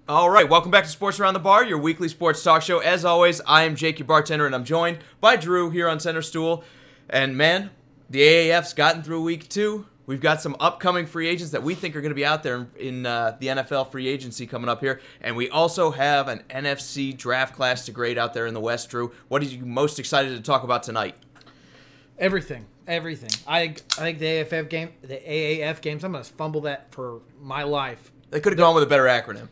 All right, welcome back to Sports Around the Bar, your weekly sports talk show. As always, I am Jake, your bartender, and I'm joined by Drew here on Center Stool. And man, the AAF's gotten through week 2. We've got some upcoming free agents that we think are going to be out there in the NFL free agency coming up here. And we also have an NFC draft class to grade out there in the West, Drew. What are you most excited to talk about tonight? Everything. I think the AAF games, I'm going to fumble that for my life. They could have gone with a better acronym.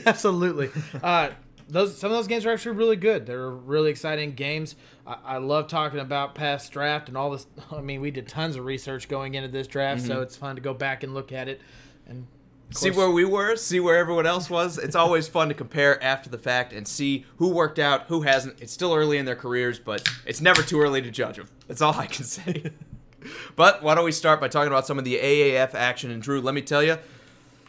Absolutely. Some of those games are actually really good. They're really exciting games. I love talking about past draft and all this. I mean, we did tons of research going into this draft, so it's fun to go back and look at it and see where we were, see where everyone else was. It's always fun to compare after the fact and see who worked out, who hasn't. It's still early in their careers, but it's never too early to judge them. That's all I can say. But why don't we start by talking about some of the AAF action? And Drew, let me tell you,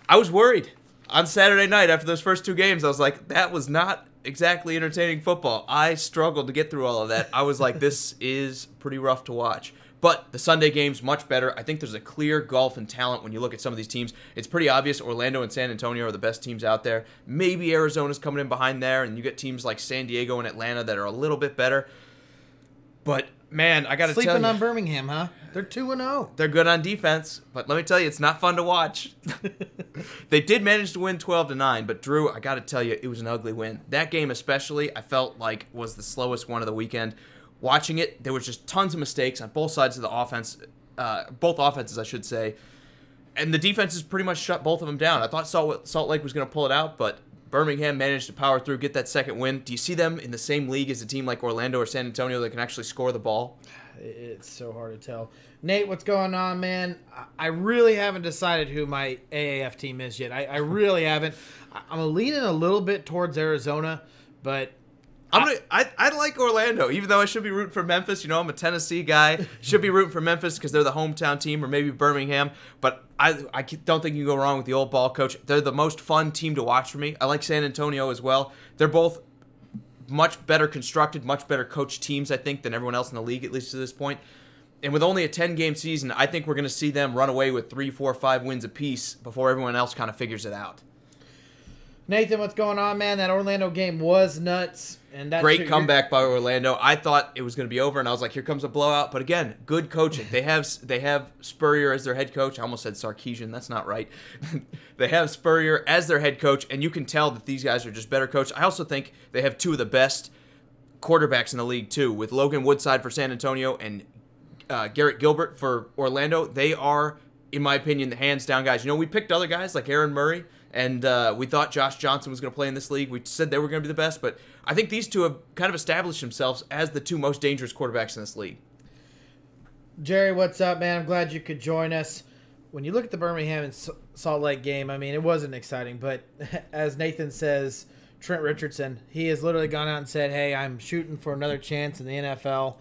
I was worried. On Saturday night after those first 2 games, I was like, that was not exactly entertaining football. I struggled to get through all of that. I was like, this is pretty rough to watch. But the Sunday game's much better. I think there's a clear gulf in talent when you look at some of these teams. It's pretty obvious Orlando and San Antonio are the best teams out there. Maybe Arizona's coming in behind there, and you get teams like San Diego and Atlanta that are a little bit better. But, man, I got to tell you. Sleeping on Birmingham, huh? They're 2-0. They're good on defense, but let me tell you, it's not fun to watch. They did manage to win 12-9, but Drew, I got to tell you, it was an ugly win. That game especially, I felt like was the slowest one of the weekend. Watching it, there was just tons of mistakes on both sides of the offense, both offenses, I should say, and the defenses pretty much shut both of them down. I thought Salt Lake was going to pull it out, but Birmingham managed to power through, get that second win. Do you see them in the same league as a team like Orlando or San Antonio that can actually score the ball? It's so hard to tell. Nate, what's going on, man? I really haven't decided who my AAF team is yet. I really haven't. I'm leaning a little bit towards Arizona, but I like Orlando, even though I should be rooting for Memphis. You know, I'm a Tennessee guy. Should be rooting for Memphis because they're the hometown team, or maybe Birmingham. But I don't think you can go wrong with the old ball coach. They're the most fun team to watch for me. I like San Antonio as well. They're both much better constructed, much better coached teams, I think, than everyone else in the league, at least to this point. And with only a 10-game season, I think we're going to see them run away with 3, 4, 5 wins apiece before everyone else kind of figures it out. Nathan, what's going on, man? That Orlando game was nuts. And that's Great comeback by Orlando. I thought it was going to be over, and I was like, here comes a blowout. But again, good coaching. They have Spurrier as their head coach. I almost said Sarkisian. That's not right. They have Spurrier as their head coach, and you can tell that these guys are just better coached. I also think they have 2 of the best quarterbacks in the league, too, with Logan Woodside for San Antonio and Garrett Gilbert for Orlando. They are, in my opinion, the hands-down guys. You know, we picked other guys like Aaron Murray, and we thought Josh Johnson was going to play in this league. We said they were going to be the best, but I think these 2 have kind of established themselves as the 2 most dangerous quarterbacks in this league. Jerry, what's up, man? I'm glad you could join us. When you look at the Birmingham and Salt Lake game, I mean, it wasn't exciting, but as Nathan says, Trent Richardson, he has literally gone out and said, hey, I'm shooting for another chance in the NFL.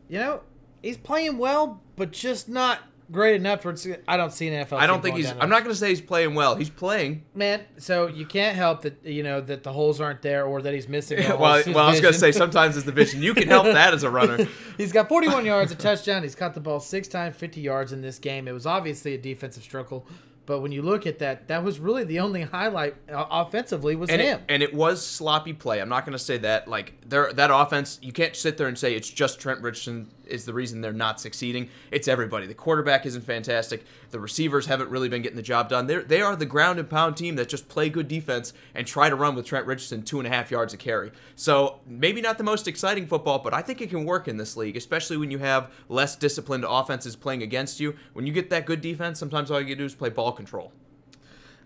You know, he's playing well, but just not great enough for I don't see an NFL. I don't think he's. I'm not going to say he's playing well. He's playing, man. So you can't help that that the holes aren't there or that he's missing. well, I was going to say sometimes it's the vision. You can help that as a runner. He's got 41 yards, a touchdown. He's caught the ball 6 times, 50 yards in this game. It was obviously a defensive struggle. But when you look at that was really the only highlight offensively was him. And it was sloppy play. I'm not going to say that. Like, that offense, you can't sit there and say it's just Trent Richardson is the reason they're not succeeding. It's everybody. The quarterback isn't fantastic. The receivers haven't really been getting the job done. They are the ground and pound team that just play good defense and try to run with Trent Richardson 2.5 yards a carry. So maybe not the most exciting football, but I think it can work in this league, especially when you have less disciplined offenses playing against you. When you get that good defense, sometimes all you do is play ball control.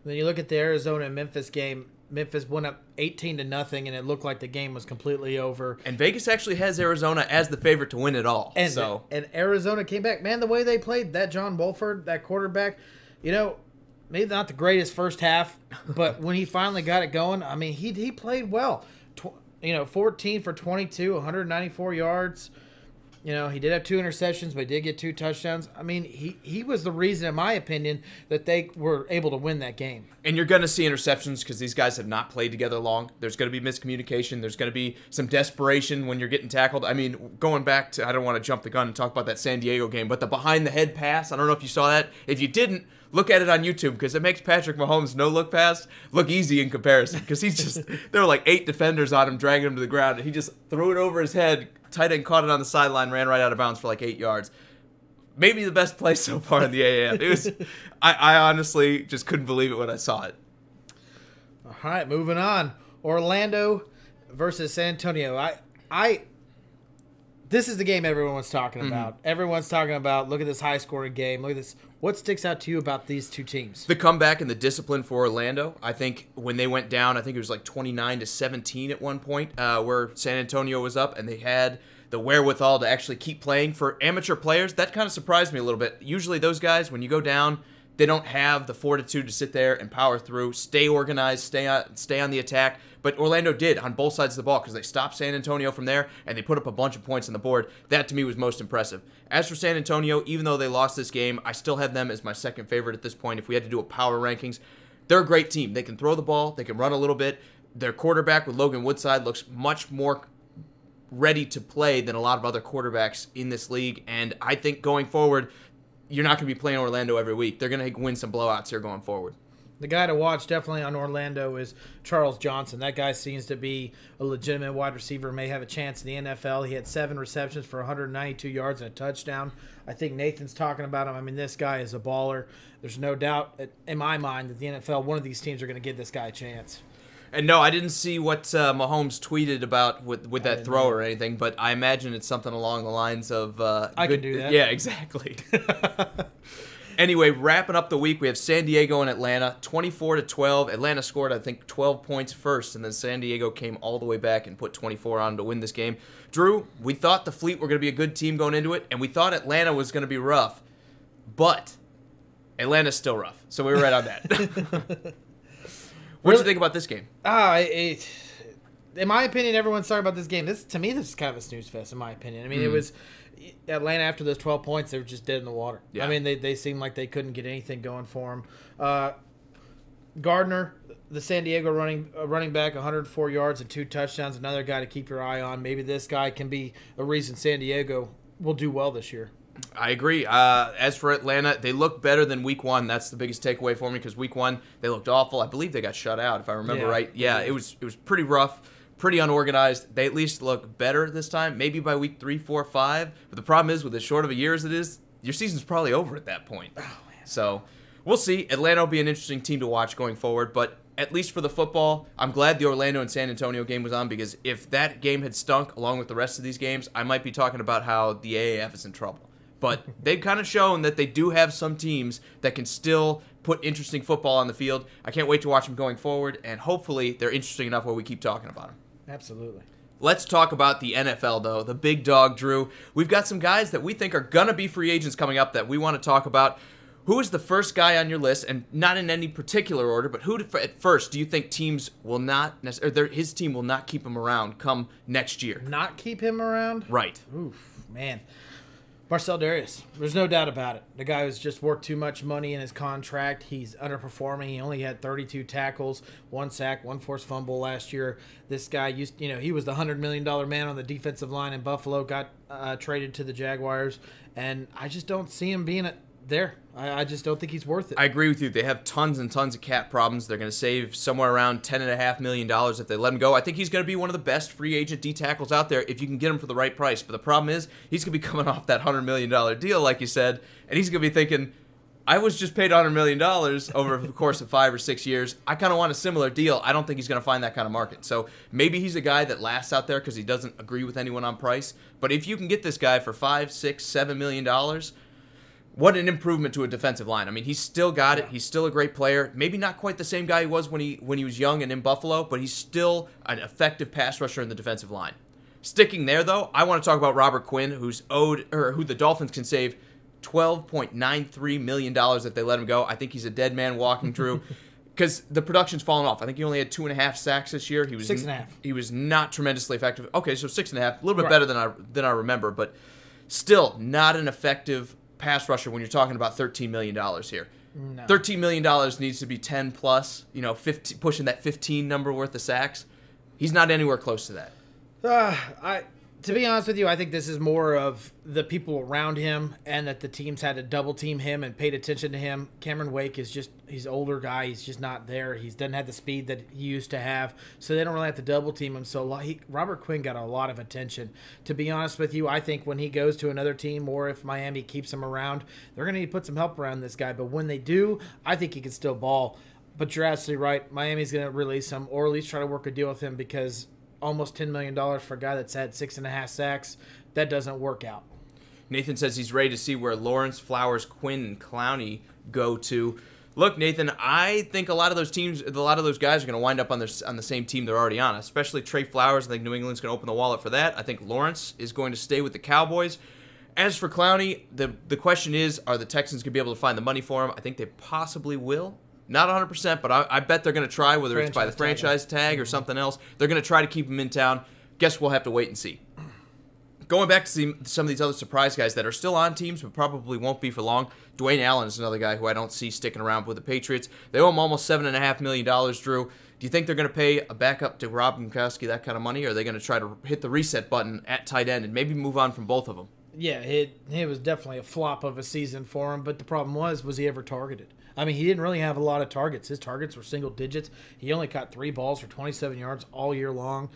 Then you look at the Arizona and Memphis game. Memphis went up 18-0, and it looked like the game was completely over. And Vegas actually has Arizona as the favorite to win it all. And Arizona came back. Man, the way they played, that John Wolford, that quarterback, maybe not the greatest first half, but when he finally got it going, I mean, he played well. 14 for 22, 194 yards. You know, he did have 2 interceptions, but he did get 2 touchdowns. I mean, he was the reason, in my opinion, that they were able to win that game. And you're going to see interceptions because these guys have not played together long. There's going to be miscommunication. There's going to be some desperation when you're getting tackled. I mean, going back to, I don't want to jump the gun and talk about that San Diego game, but the behind-the-head pass, I don't know if you saw that. If you didn't, look at it on YouTube because it makes Patrick Mahomes' no-look pass look easy in comparison because he's just, there were like 8 defenders on him dragging him to the ground, and he just threw it over his head. Tight end caught it on the sideline, ran right out of bounds for like 8 yards. Maybe the best play so far in the AAF. It was, I honestly just couldn't believe it when I saw it. All right, moving on. Orlando versus San Antonio. This is the game everyone's talking about. Everyone's talking about, look at this high-scoring game. Look at this. What sticks out to you about these two teams? The comeback and the discipline for Orlando. I think when they went down, I think it was like 29-17 at one point, where San Antonio was up, and they had the wherewithal to actually keep playing. For amateur players, that kind of surprised me a little bit. Usually those guys, when you go down, they don't have the fortitude to sit there and power through, stay organized, stay on the attack. But Orlando did on both sides of the ball because they stopped San Antonio from there and they put up a bunch of points on the board. That to me was most impressive. As for San Antonio, even though they lost this game, I still have them as my second favorite at this point. If we had to do a power rankings, they're a great team. They can throw the ball, they can run a little bit. Their quarterback with Logan Woodside looks much more ready to play than a lot of other quarterbacks in this league. And I think going forward, you're not going to be playing Orlando every week. They're going to win some blowouts here going forward. The guy to watch definitely on Orlando is Charles Johnson. That guy seems to be a legitimate wide receiver, may have a chance in the NFL. He had 7 receptions for 192 yards and a touchdown. I think Nathan's talking about him. I mean, this guy is a baller. There's no doubt in my mind that the NFL, one of these teams are going to give this guy a chance. And no, I didn't see what Mahomes tweeted about with that throw or anything, but I imagine it's something along the lines of... I can do that. Yeah, exactly. Anyway, wrapping up the week, we have San Diego and Atlanta, 24-12. Atlanta scored, I think, 12 points first, and then San Diego came all the way back and put 24 on to win this game. Drew, we thought the Fleet were going to be a good team going into it, and we thought Atlanta was going to be rough, but Atlanta's still rough, so we were right on that. What did you think about this game? In my opinion, everyone's talking about this game. To me, this is kind of a snooze fest, in my opinion. I mean, it was Atlanta after those 12 points, they were just dead in the water. Yeah. I mean, they seemed like they couldn't get anything going for them. Gardner, the San Diego running back, 104 yards and 2 touchdowns, another guy to keep your eye on. Maybe this guy can be a reason San Diego will do well this year. I agree. As for Atlanta, they look better than week 1. That's the biggest takeaway for me because week 1, they looked awful. I believe they got shut out, if I remember right. Yeah, it was pretty rough, pretty unorganized. They at least look better this time, maybe by week 3, 4, 5. But the problem is, with as short of a year as it is, your season's probably over at that point. Oh, man. So we'll see. Atlanta will be an interesting team to watch going forward, but at least for the football, I'm glad the Orlando and San Antonio game was on because if that game had stunk along with the rest of these games, I might be talking about how the AAF is in trouble. But they've kind of shown that they do have some teams that can still put interesting football on the field. I can't wait to watch them going forward, and hopefully they're interesting enough where we keep talking about them. Absolutely. Let's talk about the NFL, though. The big dog, Drew. We've got some guys that we think are going to be free agents coming up that we want to talk about. Who is the first guy on your list, and not in any particular order, but who at first do you think teams will not, or his team will not keep him around come next year? Not keep him around? Right. Oof, man. Marcel Darius. There's no doubt about it. The guy was just worth too much money in his contract. He's underperforming. He only had 32 tackles, 1 sack, 1 forced fumble last year. This guy he was the $100 million man on the defensive line in Buffalo, got traded to the Jaguars, and I just don't see him being there. I just don't think he's worth it. I agree with you. They have tons and tons of cap problems. They're going to save somewhere around $10.5 million if they let him go. I think he's going to be one of the best free agent D tackles out there if you can get him for the right price. But the problem is he's going to be coming off that $100 million deal, like you said, and he's going to be thinking, I was just paid $100 million over the course of 5 or 6 years. I kind of want a similar deal. I don't think he's going to find that kind of market. So maybe he's a guy that lasts out there because he doesn't agree with anyone on price. But if you can get this guy for $5, $6, $7 million, what an improvement to a defensive line. I mean, he's still got it. He's still a great player. Maybe not quite the same guy he was when he was young and in Buffalo, but he's still an effective pass rusher in the defensive line. Sticking there, though, I want to talk about Robert Quinn, who the Dolphins can save $12.93 million if they let him go. I think he's a dead man walking through because the production's fallen off. I think he only had 2.5 sacks this year. He was 6.5. He was not tremendously effective. Okay, so 6.5, a little bit better than I remember, but Still, not an effective pass rusher when you're talking about $13 million here. No. $13 million needs to be 10 plus, 15, pushing that 15 number worth of sacks. He's not anywhere close to that. To be honest with you, I think this is more of the people around him and that the teams had to double team him and paid attention to him. Cameron Wake is he's an older guy. He's just not there. He doesn't have the speed that he used to have, so they don't really have to double team him. So Robert Quinn got a lot of attention. To be honest with you, I think when he goes to another team or if Miami keeps him around, they're going to need to put some help around this guy. But when they do, I think he can still ball. But you're absolutely right. Miami's going to release him or at least try to work a deal with him because almost $10 million for a guy that's had 6.5 sacks, that doesn't work out. Nathan says he's ready to see where Lawrence, Flowers, Quinn, and Clowney go to. Look, Nathan, I think a lot of those guys are going to wind up on the same team they're already on, especially Trey Flowers. I think New England's going to open the wallet for that. I think Lawrence is going to stay with the Cowboys. As for Clowney, the question is, are the Texans going to be able to find the money for him? I think they possibly will. Not 100%, but I bet they're going to try, whether it's by the franchise tag or something else. They're going to try to keep him in town. Guess we'll have to wait and see. Going back to see some of these other surprise guys that are still on teams but probably won't be for long, Dwayne Allen is another guy who I don't see sticking around with the Patriots. They owe him almost $7.5 million, Drew. Do you think they're going to pay a backup to Rob Gronkowski that kind of money, or are they going to try to hit the reset button at tight end and maybe move on from both of them? Yeah, it was definitely a flop of a season for him, but the problem was he ever targeted? I mean, he didn't really have a lot of targets. His targets were single digits. He only caught 3 balls for 27 yards all year long.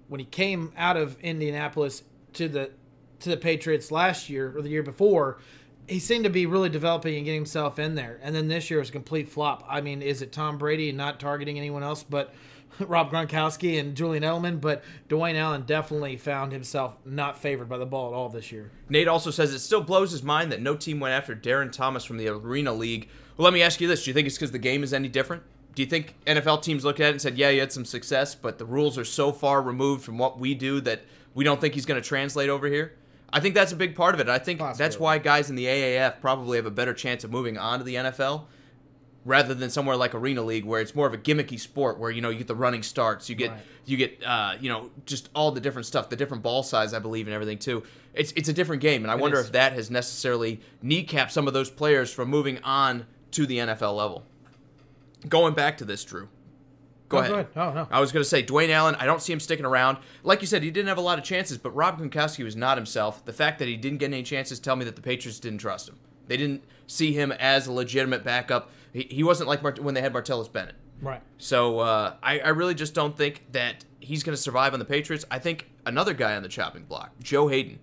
When he came out of Indianapolis to the Patriots last year or the year before, he seemed to be really developing and getting himself in there. And then this year was a complete flop. I mean, is it Tom Brady not targeting anyone else but Rob Gronkowski and Julian Edelman? But Dwayne Allen definitely found himself not favored by the ball at all this year. Nate also says it still blows his mind that no team went after Darren Thomas from the Arena League. Well, let me ask you this. Do you think it's because the game is any different? Do you think NFL teams looked at it and said, yeah, you had some success, but the rules are so far removed from what we do that we don't think he's going to translate over here? I think that's a big part of it. I think that's why guys in the AAF probably have a better chance of moving on to the NFL rather than somewhere like Arena League where it's more of a gimmicky sport where, you get the running starts, you get just all the different stuff, the different ball size, I believe, and everything too. It's a different game, and I wonder if that has necessarily kneecapped some of those players from moving on to the NFL level. Going back to this, Drew. Go ahead. Oh, no. I was going to say, Dwayne Allen, I don't see him sticking around. Like you said, he didn't have a lot of chances, but Rob Gronkowski was not himself. The fact that he didn't get any chances tell me that the Patriots didn't trust him. They didn't see him as a legitimate backup. He wasn't like when they had Martellus Bennett. Right. So I really just don't think that he's going to survive on the Patriots. I think another guy on the chopping block, Joe Hayden.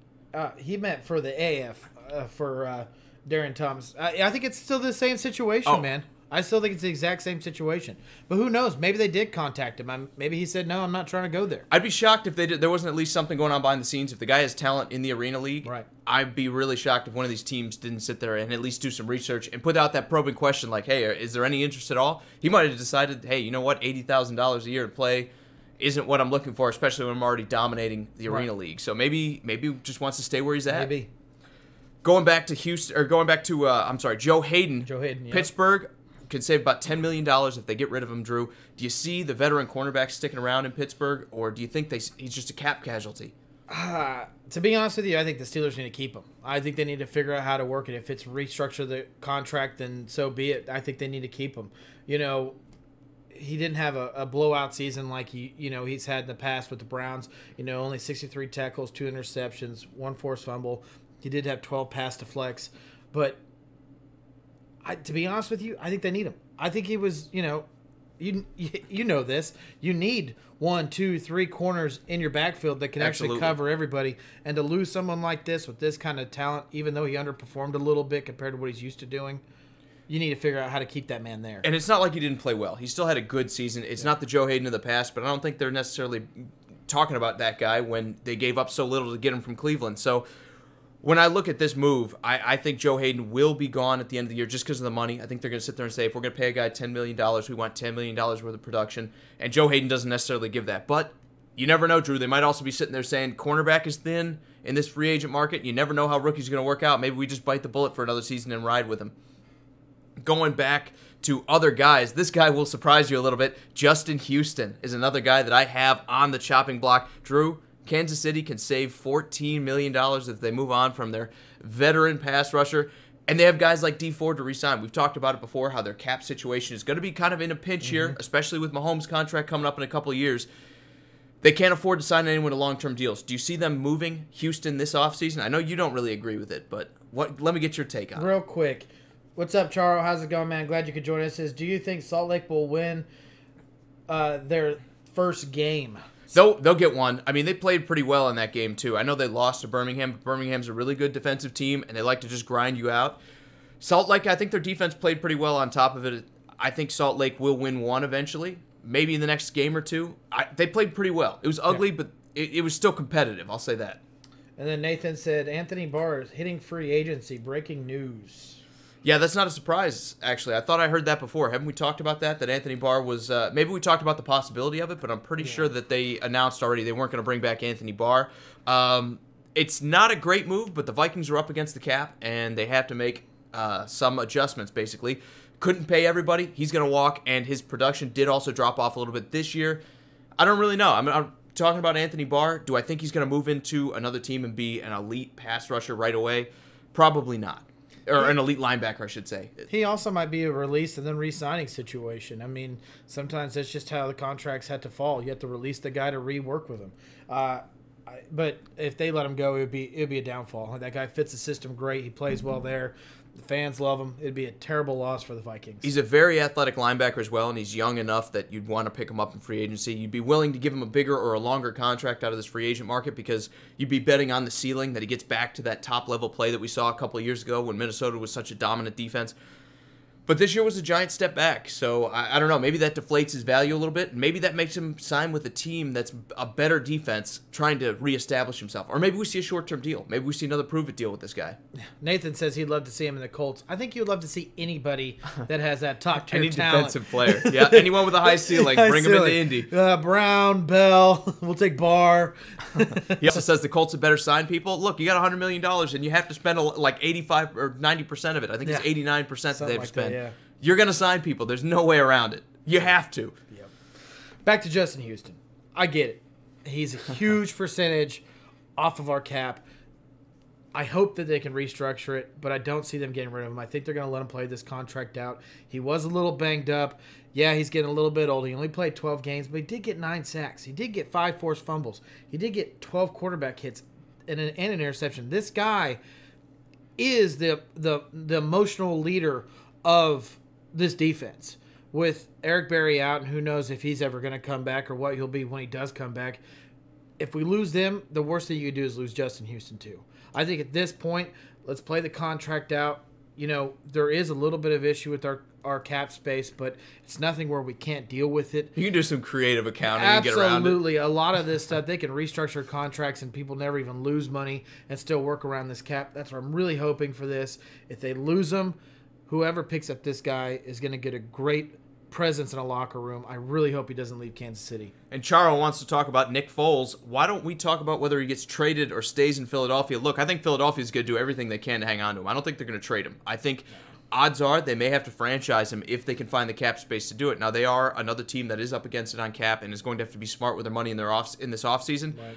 He meant for the AF, for Darren Thomas. I think it's still the same situation, man. I still think it's the exact same situation. But who knows? Maybe they did contact him. Maybe he said, no, I'm not trying to go there. I'd be shocked if there wasn't at least something going on behind the scenes. If the guy has talent in the Arena League, right. I'd be really shocked if one of these teams didn't sit there and at least do some research and put out that probing question like, hey, is there any interest at all? He might have decided, hey, you know what, $80,000 a year to play isn't what I'm looking for, especially when I'm already dominating the Arena League. So maybe he just wants to stay where he's at. Maybe. Going back to Joe Hayden. Joe Hayden, yeah. Pittsburgh could save about $10 million if they get rid of him, Drew. Do you see the veteran cornerback sticking around in Pittsburgh, or do you think he's just a cap casualty? To be honest with you, I think the Steelers need to keep him. I think they need to figure out how to work it. If it's restructure the contract, then so be it. I think they need to keep him. He didn't have a blowout season like he's had in the past with the Browns. Only 63 tackles, 2 interceptions, 1 forced fumble. He did have 12 pass deflects, but to be honest with you, I think they need him. I think he was, you know this. You need 1, 2, 3 corners in your backfield that can actually cover everybody. And to lose someone like this with this kind of talent, even though he underperformed a little bit compared to what he's used to doing, you need to figure out how to keep that man there. And it's not like he didn't play well. He still had a good season. It's not the Joe Hayden of the past, but I don't think they're necessarily talking about that guy when they gave up so little to get him from Cleveland. So when I look at this move, I think Joe Hayden will be gone at the end of the year just because of the money. I think they're going to sit there and say, if we're going to pay a guy $10 million, we want $10 million worth of production. And Joe Hayden doesn't necessarily give that. But you never know, Drew. They might also be sitting there saying, cornerback is thin in this free agent market. You never know how rookies are going to work out. Maybe we just bite the bullet for another season and ride with him. Going back to other guys, this guy will surprise you a little bit. Justin Houston is another guy that I have on the chopping block. Drew, Kansas City can save $14 million if they move on from their veteran pass rusher. And they have guys like D Ford to re-sign. We've talked about it before, how their cap situation is going to be kind of in a pinch here, especially with Mahomes' contract coming up in a couple of years. They can't afford to sign anyone to long-term deals. Do you see them moving Houston this offseason? I know you don't really agree with it, but let me get your take on it. Real quick. What's up, Charo? How's it going, man? Glad you could join us. Do you think Salt Lake will win their first game? They'll get one. I mean, they played pretty well in that game, too. I know they lost to Birmingham, but Birmingham's a really good defensive team, and they like to just grind you out. Salt Lake, I think their defense played pretty well on top of it. I think Salt Lake will win one eventually, maybe in the next game or two. They played pretty well. It was ugly, but it was still competitive. I'll say that. And then Nathan said, Anthony Barr is hitting free agency. Breaking news. Yeah, that's not a surprise, actually. I thought I heard that before. Haven't we talked about that? That Anthony Barr was... maybe we talked about the possibility of it, but I'm pretty sure that they announced already they weren't going to bring back Anthony Barr. It's not a great move, but the Vikings are up against the cap, and they have to make some adjustments, basically. Couldn't pay everybody. He's going to walk, and his production did also drop off a little bit this year. I don't really know. I'm talking about Anthony Barr. Do I think he's going to move into another team and be an elite pass rusher right away? Probably not. Or an elite linebacker, I should say. He also might be a release and then re-signing situation. I mean, sometimes that's just how the contracts had to fall. You have to release the guy to rework with him. But if they let him go, it'd be a downfall. That guy fits the system great. He plays well there. The fans love him. It'd be a terrible loss for the Vikings. He's a very athletic linebacker as well, and he's young enough that you'd want to pick him up in free agency. You'd be willing to give him a bigger or a longer contract out of this free agent market because you'd be betting on the ceiling that he gets back to that top-level play that we saw a couple of years ago when Minnesota was such a dominant defense. But this year was a giant step back, so I don't know. Maybe that deflates his value a little bit. Maybe that makes him sign with a team that's a better defense trying to reestablish himself. Or maybe we see a short-term deal. Maybe we see another prove-it deal with this guy. Nathan says he'd love to see him in the Colts. I think you'd love to see anybody that has that top-tier Any talent. defensive player. Yeah, anyone with a high ceiling. Bring him into Indy. Brown, Bell, we'll take Barr. He also says the Colts had better sign people. Look, you got $100 million, and you have to spend like 85 or 90% of it. I think it's 89% that they have to spend. Yeah. You're going to sign people. There's no way around it. You have to. Yep. Back to Justin Houston. I get it. He's a huge percentage off of our cap. I hope that they can restructure it, but I don't see them getting rid of him. I think they're going to let him play this contract out. He was a little banged up. Yeah, he's getting a little bit old. He only played 12 games, but he did get 9 sacks. He did get 5 forced fumbles. He did get 12 quarterback hits and an interception. This guy is the emotional leader of this defense. With Eric Berry out, and who knows if he's ever going to come back or what he'll be when he does come back. If we lose them, the worst thing you could do is lose Justin Houston too. I think at this point, let's play the contract out. You know, there is a little bit of issue with our cap space, but it's nothing where we can't deal with it. You can do some creative accounting and get around it. Absolutely. A lot of this stuff, they can restructure contracts and people never even lose money and still work around this cap. That's what I'm really hoping for this. If they lose them, whoever picks up this guy is going to get a great presence in a locker room. I really hope he doesn't leave Kansas City. And Charo wants to talk about Nick Foles. Why don't we talk about whether he gets traded or stays in Philadelphia? Look, I think Philadelphia is going to do everything they can to hang on to him. I don't think they're going to trade him. I think odds are they may have to franchise him if they can find the cap space to do it. Now, they are another team that is up against it on cap and is going to have to be smart with their money in this offseason. Right.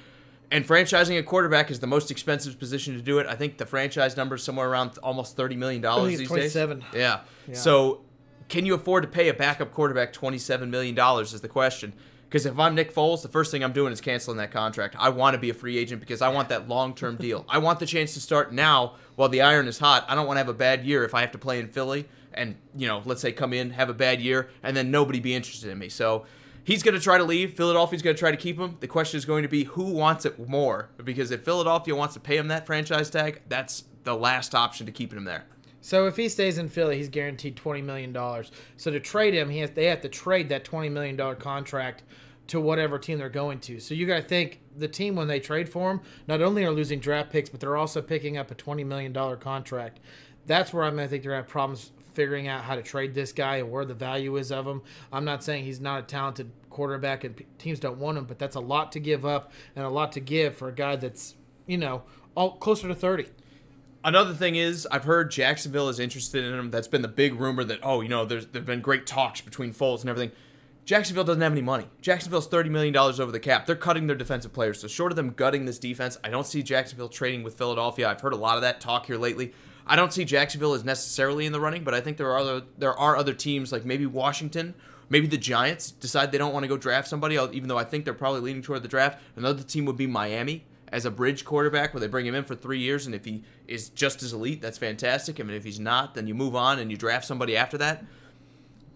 And franchising a quarterback is the most expensive position to do it. I think the franchise number is somewhere around almost $30 million I think it's these 27. days. Yeah. So can you afford to pay a backup quarterback $27 million is the question. Because if I'm Nick Foles, the first thing I'm doing is canceling that contract. I want to be a free agent because I want that long-term deal. I want the chance to start now while the iron is hot. I don't want to have a bad year if I have to play in Philly and, you know, let's say come in, have a bad year, and then nobody be interested in me. So he's going to try to leave. Philadelphia's going to try to keep him. The question is going to be who wants it more. Because if Philadelphia wants to pay him that franchise tag, that's the last option to keeping him there. So if he stays in Philly, he's guaranteed $20 million. So to trade him, they have to trade that $20 million contract to whatever team they're going to. So you got to think the team, when they trade for him, not only are losing draft picks, but they're also picking up a $20 million contract. That's where I think they're going to have problems figuring out how to trade this guy and where the value is of him. I'm not saying he's not a talented quarterback and teams don't want him, but that's a lot to give up and a lot to give for a guy that's, you know, all closer to 30. Another thing is, I've heard Jacksonville is interested in him. That's been the big rumor that, oh, you know, there've been great talks between Foles and everything. Jacksonville doesn't have any money. Jacksonville's $30 million over the cap. They're cutting their defensive players. So short of them gutting this defense, I don't see Jacksonville trading with Philadelphia. I've heard a lot of that talk here lately. I don't see Jacksonville as necessarily in the running, but I think there are other teams like maybe Washington, maybe the Giants decide they don't want to go draft somebody, even though I think they're probably leaning toward the draft. Another team would be Miami as a bridge quarterback where they bring him in for 3 years, and if he is just as elite, that's fantastic. I mean, if he's not, then you move on and you draft somebody after that.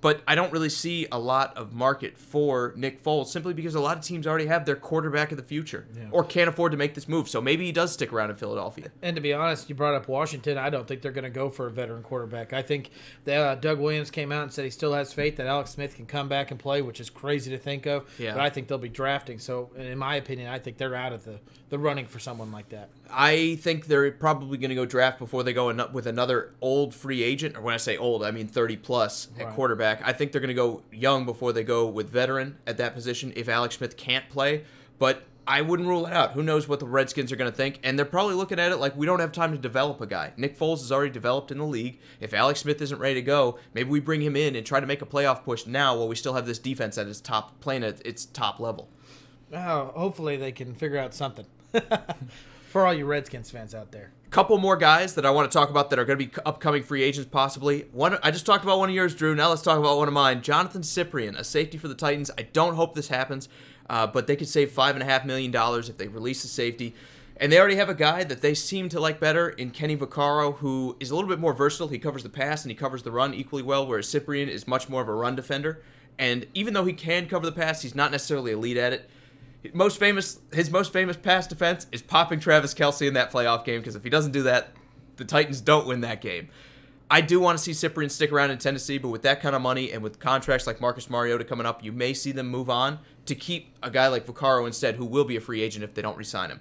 But I don't really see a lot of market for Nick Foles simply because a lot of teams already have their quarterback of the future or can't afford to make this move. So maybe he does stick around in Philadelphia. And to be honest, you brought up Washington. I don't think they're going to go for a veteran quarterback. I think that Doug Williams came out and said he still has faith that Alex Smith can come back and play, which is crazy to think of. Yeah. But I think they'll be drafting. So in my opinion, I think they're out of the running for someone like that. I think they're probably going to go draft before they go with another old free agent. Or when I say old, I mean 30-plus at quarterback. I think they're going to go young before they go with veteran at that position if Alex Smith can't play. But I wouldn't rule it out. Who knows what the Redskins are going to think. And they're probably looking at it like we don't have time to develop a guy. Nick Foles is already developed in the league. If Alex Smith isn't ready to go, maybe we bring him in and try to make a playoff push now while we still have this defense at its top, playing at its top level. Oh, hopefully they can figure out something. For all you Redskins fans out there. Couple more guys that I want to talk about that are going to be upcoming free agents possibly. One, I just talked about one of yours, Drew. Now let's talk about one of mine. Jonathan Cyprien, a safety for the Titans. I don't hope this happens, but they could save $5.5 million if they release the safety. And they already have a guy that they seem to like better in Kenny Vaccaro, who is a little bit more versatile. He covers the pass and he covers the run equally well, whereas Cyprien is much more of a run defender. And even though he can cover the pass, he's not necessarily elite at it. His most famous pass defense is popping Travis Kelce in that playoff game, because if he doesn't do that, the Titans don't win that game. I do want to see Cyprien stick around in Tennessee, but with that kind of money and with contracts like Marcus Mariota coming up, you may see them move on to keep a guy like Vaccaro instead, who will be a free agent if they don't re-sign him.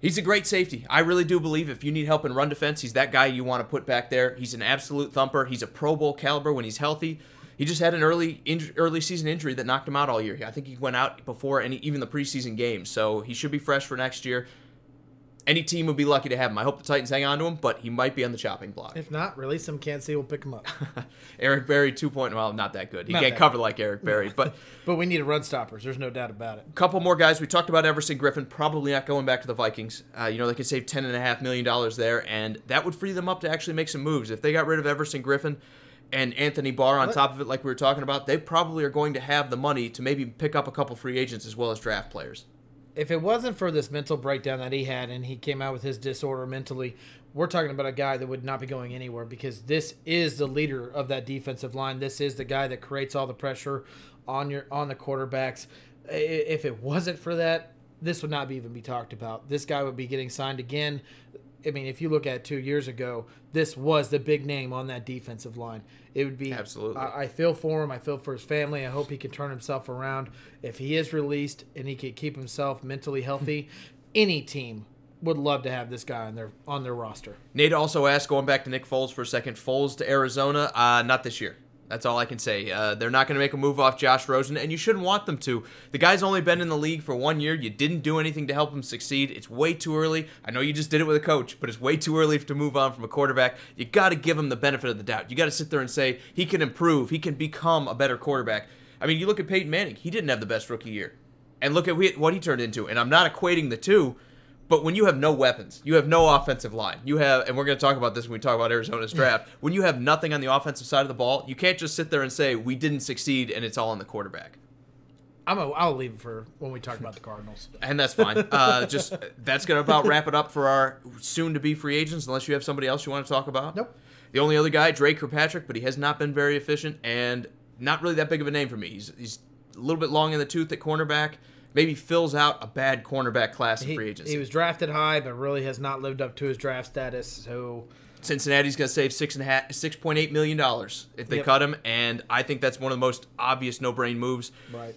He's a great safety. I really do believe if you need help in run defense, he's that guy you want to put back there. He's an absolute thumper. He's a Pro Bowl caliber when he's healthy. He just had an early season injury that knocked him out all year. I think he went out before even the preseason games, so he should be fresh for next year. Any team would be lucky to have him. I hope the Titans hang on to him, but he might be on the chopping block. If not, release him. Can't see. We'll pick him up. Eric Berry 2.0. Well, not that good. He can't cover like Eric Berry, but we need a run stoppers. There's no doubt about it. A couple more guys. We talked about Everson Griffin. Probably not going back to the Vikings. They could save $10.5 million there, and that would free them up to actually make some moves. If they got rid of Everson Griffin and Anthony Barr on top of it, like we were talking about, they probably are going to have the money to maybe pick up a couple free agents as well as draft players. If it wasn't for this mental breakdown that he had and he came out with his disorder mentally, we're talking about a guy that would not be going anywhere, because this is the leader of that defensive line. This is the guy that creates all the pressure on the quarterbacks. If it wasn't for that, this would not even be talked about. This guy would be getting signed again. I mean, if you look at it 2 years ago, this was the big name on that defensive line. It would be absolutely. I feel for him. I feel for his family. I hope he can turn himself around. If he is released and he can keep himself mentally healthy, any team would love to have this guy on their roster. Nate also asked, going back to Nick Foles for a second, Foles to Arizona, not this year. That's all I can say. They're not going to make a move off Josh Rosen, and you shouldn't want them to. The guy's only been in the league for 1 year. You didn't do anything to help him succeed. It's way too early. I know you just did it with a coach, but it's way too early to move on from a quarterback. You got to give him the benefit of the doubt. You got to sit there and say he can improve. He can become a better quarterback. I mean, you look at Peyton Manning. He didn't have the best rookie year. And look at what he turned into. And I'm not equating the two, but when you have no weapons, you have no offensive line, and we're going to talk about this when we talk about Arizona's draft, when you have nothing on the offensive side of the ball, you can't just sit there and say, we didn't succeed and it's all on the quarterback. I'll leave it for when we talk about the Cardinals. And that's fine. That's going to about wrap it up for our soon-to-be free agents, unless you have somebody else you want to talk about. Nope. The only other guy, Drake Kirkpatrick, but he has not been very efficient and not really that big of a name for me. He's a little bit long in the tooth at cornerback. Maybe fills out a bad cornerback class in free agency. He was drafted high, but really has not lived up to his draft status. So Cincinnati's going to save $6.8 million if they cut him, and I think that's one of the most obvious no-brain moves. Right.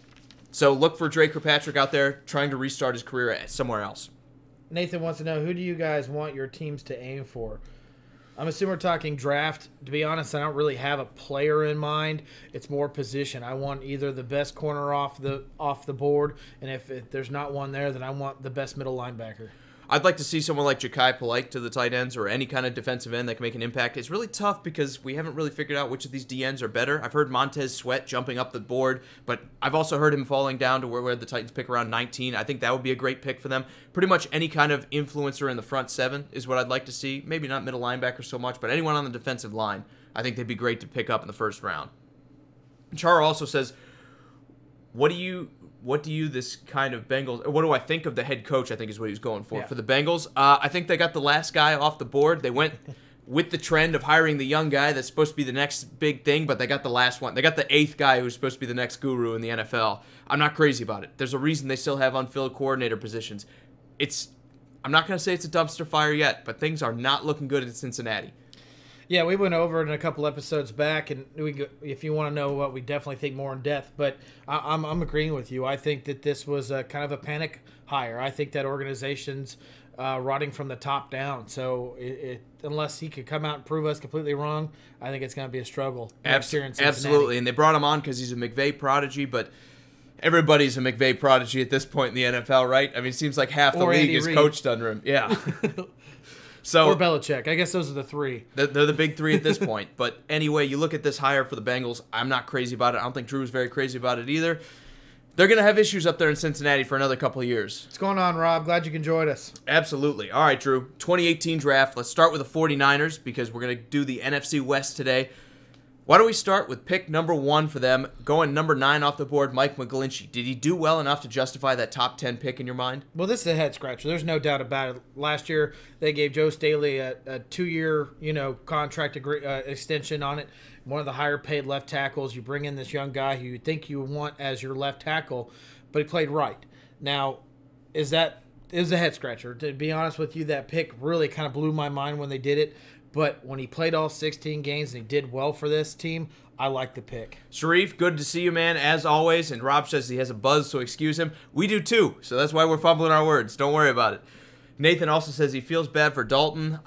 So look for Drake Kirkpatrick out there trying to restart his career somewhere else. Nathan wants to know, who do you guys want your teams to aim for? I'm assuming we're talking draft. To be honest, I don't really have a player in mind. It's more position. I want either the best corner off the board, and if there's not one there, then I want the best middle linebacker. I'd like to see someone like Ja'Kai Polite to the tight ends or any kind of defensive end that can make an impact. It's really tough because we haven't really figured out which of these DNs are better. I've heard Montez Sweat jumping up the board, but I've also heard him falling down to where the Titans pick around 19. I think that would be a great pick for them. Pretty much any kind of influencer in the front seven is what I'd like to see. Maybe not middle linebacker so much, but anyone on the defensive line, I think they'd be great to pick up in the first round. Char also says, what do you this kind of Bengals, what do I think of the head coach, I think is what he was going for. Yeah. For the Bengals, I think they got the last guy off the board. They went with the trend of hiring the young guy that's supposed to be the next big thing, but they got the last one. They got the 8th guy who's supposed to be the next guru in the NFL. I'm not crazy about it. There's a reason they still have unfilled coordinator positions. I'm not going to say it's a dumpster fire yet, but things are not looking good in Cincinnati. Yeah, we went over it in a couple episodes back, and if you want to know what we definitely think more in depth, but I'm agreeing with you. I think that this was a kind of a panic hire. I think that organization's rotting from the top down. So unless he could come out and prove us completely wrong, I think it's going to be a struggle. Absolutely, and they brought him on because he's a McVay prodigy, but everybody's a McVay prodigy at this point in the NFL, right? I mean, it seems like half the league is coached under him. Yeah. Or Belichick. I guess those are the three. They're the big three at this point. But anyway, you look at this hire for the Bengals. I'm not crazy about it. I don't think Drew's very crazy about it either. They're going to have issues up there in Cincinnati for another couple of years. What's going on, Rob? Glad you can join us. Absolutely. All right, Drew. 2018 draft. Let's start with the 49ers because we're going to do the NFC West today. Why don't we start with pick number 1 for them, going number 9 off the board, Mike McGlinchey. Did he do well enough to justify that top 10 pick in your mind? Well, this is a head scratcher. There's no doubt about it. Last year, they gave Joe Staley a 2-year, contract extension on it. One of the higher paid left tackles. You bring in this young guy who you think you want as your left tackle, but he played right. Now, it was a head scratcher. To be honest with you, that pick really kind of blew my mind when they did it. But when he played all 16 games and he did well for this team, I like the pick. Sharif, good to see you, man, as always. And Rob says he has a buzz, so excuse him. We do too, so that's why we're fumbling our words. Don't worry about it. Nathan also says he feels bad for Dalton.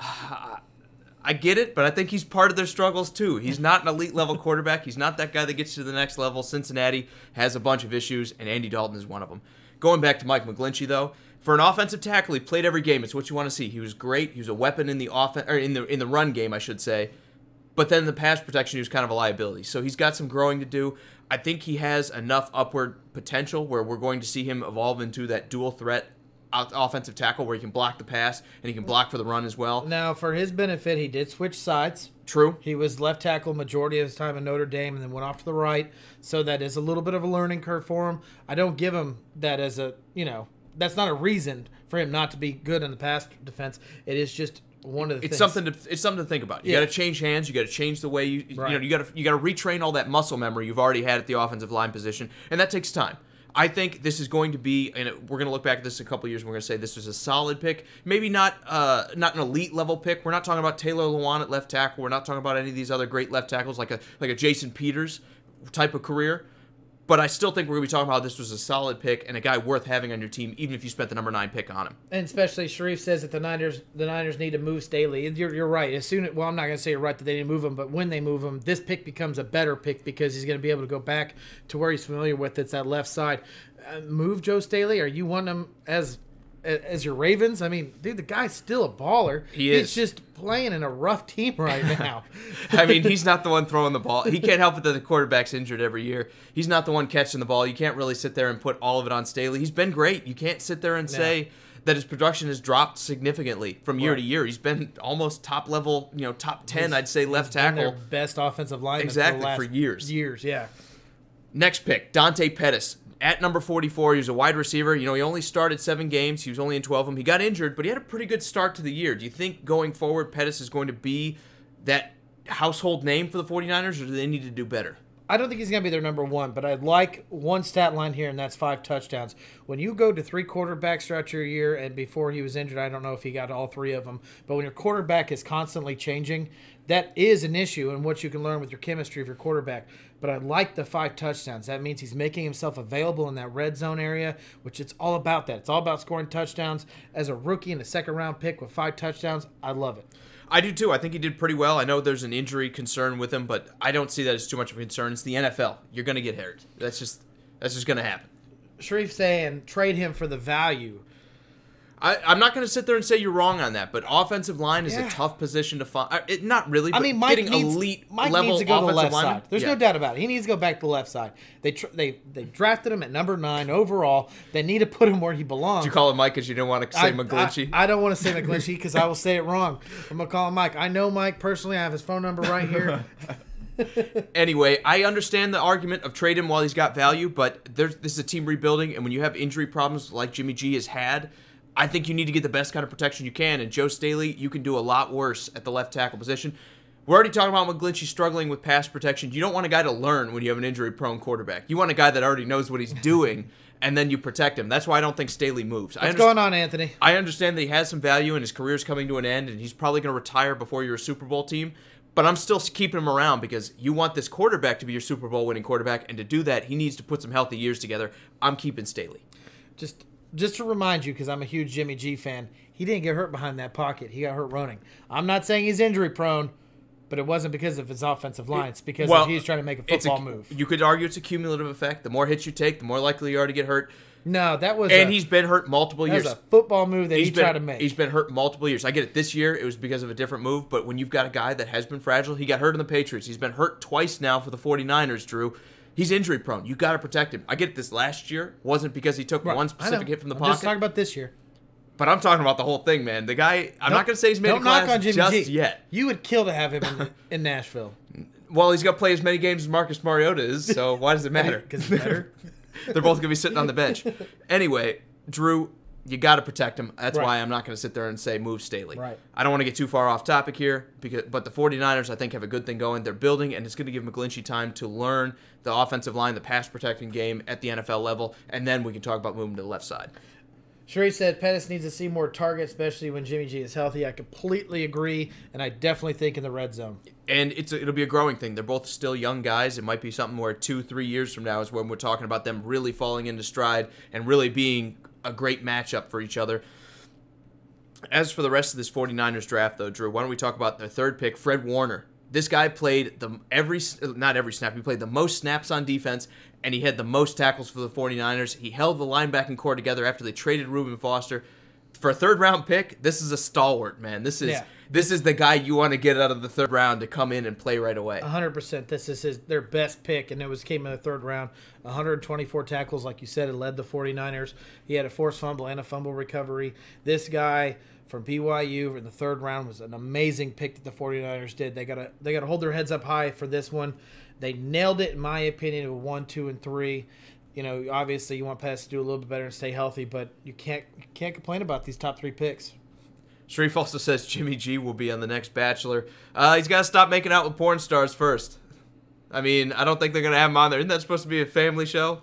I get it, but I think he's part of their struggles too. He's not an elite-level quarterback. He's not that guy that gets to the next level. Cincinnati has a bunch of issues, and Andy Dalton is one of them. Going back to Mike McGlinchey, though, for an offensive tackle, he played every game. It's what you want to see. He was great. He was a weapon in the offense, or in the run game, I should say. But then the pass protection, he was kind of a liability. So he's got some growing to do. I think he has enough upward potential where we're going to see him evolve into that dual threat offensive tackle where he can block the pass and he can block for the run as well. Now, for his benefit, he did switch sides. True. He was left tackle majority of his time in Notre Dame and then went off to the right. So that is a little bit of a learning curve for him. I don't give him that as a, that's not a reason for him not to be good in the pass defense. It is just one of the things. It's something to think about. You got to change hands. You got to change the way you got to retrain all that muscle memory you've already had at the offensive line position, and that takes time. I think this is going to be, and we're going to look back at this in a couple of years, and we're going to say this was a solid pick. Maybe not an elite level pick. We're not talking about Taylor Lewan at left tackle. We're not talking about any of these other great left tackles like a Jason Peters type of career. But I still think we're going to be talking about this was a solid pick and a guy worth having on your team, even if you spent the number 9 pick on him. And especially Sharif says that the Niners need to move Staley. You're right. I'm not going to say you're right that they need to move him, but when they move him, this pick becomes a better pick because he's going to be able to go back to where he's familiar with. It's that left side. Move Joe Staley? Are you wanting him as your Ravens? I mean, dude, the guy's still a baller. He's just playing in a rough team right now. I mean, he's not the one throwing the ball. He can't help it that the quarterback's injured every year. He's not the one catching the ball. You can't really sit there and put all of it on Staley. He's been great. You can't sit there and say that his production has dropped significantly from year to year. He's been almost top level, top 10, I'd say, left tackle. Their best offensive lineman for years. Years, yeah. Next pick, Dante Pettis. At number 44, he was a wide receiver. He only started 7 games. He was only in 12 of them. He got injured, but he had a pretty good start to the year. Do you think going forward Pettis is going to be that household name for the 49ers, or do they need to do better? I don't think he's going to be their number 1, but I'd like one stat line here, and that's 5 touchdowns. When you go to 3 quarterbacks throughout your year, and before he was injured, I don't know if he got all 3 of them, but when your quarterback is constantly changing, that is an issue in what you can learn with your chemistry of your quarterback. But I like the 5 touchdowns. That means he's making himself available in that red zone area, which it's all about that. It's all about scoring touchdowns. As a rookie in a second-round pick with 5 touchdowns, I love it. I do too. I think he did pretty well. I know there's an injury concern with him, but I don't see that as too much of a concern. It's the NFL. You're going to get hurt. That's just going to happen. Sharif saying trade him for the value. I'm not going to sit there and say you're wrong on that, but offensive line is a tough position to find. Not really, but Mike getting needs, elite Mike level needs to go to the left lineman, side. There's no doubt about it. He needs to go back to the left side. They drafted him at number 9 overall. They need to put him where he belongs. Did you call him Mike because you didn't want to say McGlinchey? I don't want to say McGlinchey because I will say it wrong. I'm going to call him Mike. I know Mike personally. I have his phone number right here. Anyway, I understand the argument of trade him while he's got value, but this is a team rebuilding, and when you have injury problems like Jimmy G has had, I think you need to get the best kind of protection you can, and Joe Staley, you can do a lot worse at the left tackle position. We're already talking about McGlinchey struggling with pass protection. You don't want a guy to learn when you have an injury-prone quarterback. You want a guy that already knows what he's doing, and then you protect him. That's why I don't think Staley moves. What's going on, Anthony? I understand that he has some value, and his career's coming to an end, and he's probably going to retire before you're a Super Bowl team, but I'm still keeping him around because you want this quarterback to be your Super Bowl winning quarterback, and to do that, he needs to put some healthy years together. I'm keeping Staley. Just to remind you, because I'm a huge Jimmy G fan, he didn't get hurt behind that pocket. He got hurt running. I'm not saying he's injury prone, but it wasn't because of his offensive line. It's because he's trying to make a football move. You could argue it's a cumulative effect. The more hits you take, the more likely you are to get hurt. No, that was he's been hurt multiple years. That was a football move that he tried to make. He's been hurt multiple years. I get it. This year, it was because of a different move, but when you've got a guy that has been fragile, he got hurt in the Patriots. He's been hurt twice now for the 49ers, Drew. He's injury prone. You got to protect him. I get it. This last year wasn't because he took one specific hit from the pocket. I'm just talking about this year. But I'm talking about the whole thing, man. The guy, I'm not going to say he's made a class knock on Jimmy just yet. You would kill to have him in Nashville. Well, he's got to play as many games as Marcus Mariota is, so why does it matter? Because he's better. They're both going to be sitting on the bench. Anyway, Drew, you got to protect him. That's why I'm not going to sit there and say move Staley. Right. I don't want to get too far off topic here, but the 49ers, I think, have a good thing going. They're building, and it's going to give McGlinchey time to learn the offensive line, the pass protecting game at the NFL level, and then we can talk about moving to the left side. Sheree said Pettis needs to see more targets, especially when Jimmy G is healthy. I completely agree, and I definitely think in the red zone. And it'll be a growing thing. They're both still young guys. It might be something where 2-3 years from now is when we're talking about them really falling into stride and really being a great matchup for each other. As for the rest of this 49ers draft, though, Drew, why don't we talk about their third pick, Fred Warner. This guy played not every snap. He played the most snaps on defense, and he had the most tackles for the 49ers. He held the linebacking core together after they traded Reuben Foster. For a third-round pick, this is a stalwart, man. This is the guy you want to get out of the third round to come in and play right away. 100%. This is their best pick, and came in the third round. 124 tackles, like you said, it led the 49ers. He had a forced fumble and a fumble recovery. This guy from BYU in the third round was an amazing pick that the 49ers did. They gotta hold their heads up high for this one. They nailed it, in my opinion, with 1, 2, and 3. You know, obviously you want Pettis to do a little bit better and stay healthy, but you can't complain about these top 3 picks. Sharif also says Jimmy G will be on the next Bachelor. He's got to stop making out with porn stars first. I mean, I don't think they're going to have him on there. Isn't that supposed to be a family show?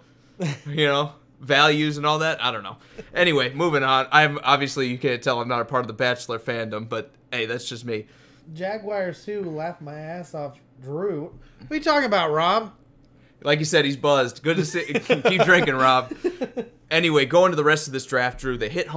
You know, values and all that? I don't know. Anyway, moving on. Obviously, you can't tell I'm not a part of the Bachelor fandom, but hey, that's just me. Jaguar Sue laughed my ass off. Drew, what are you talking about, Rob? Like you said, he's buzzed. Good to see. Keep drinking, Rob. Anyway, going to the rest of this draft, Drew, they hit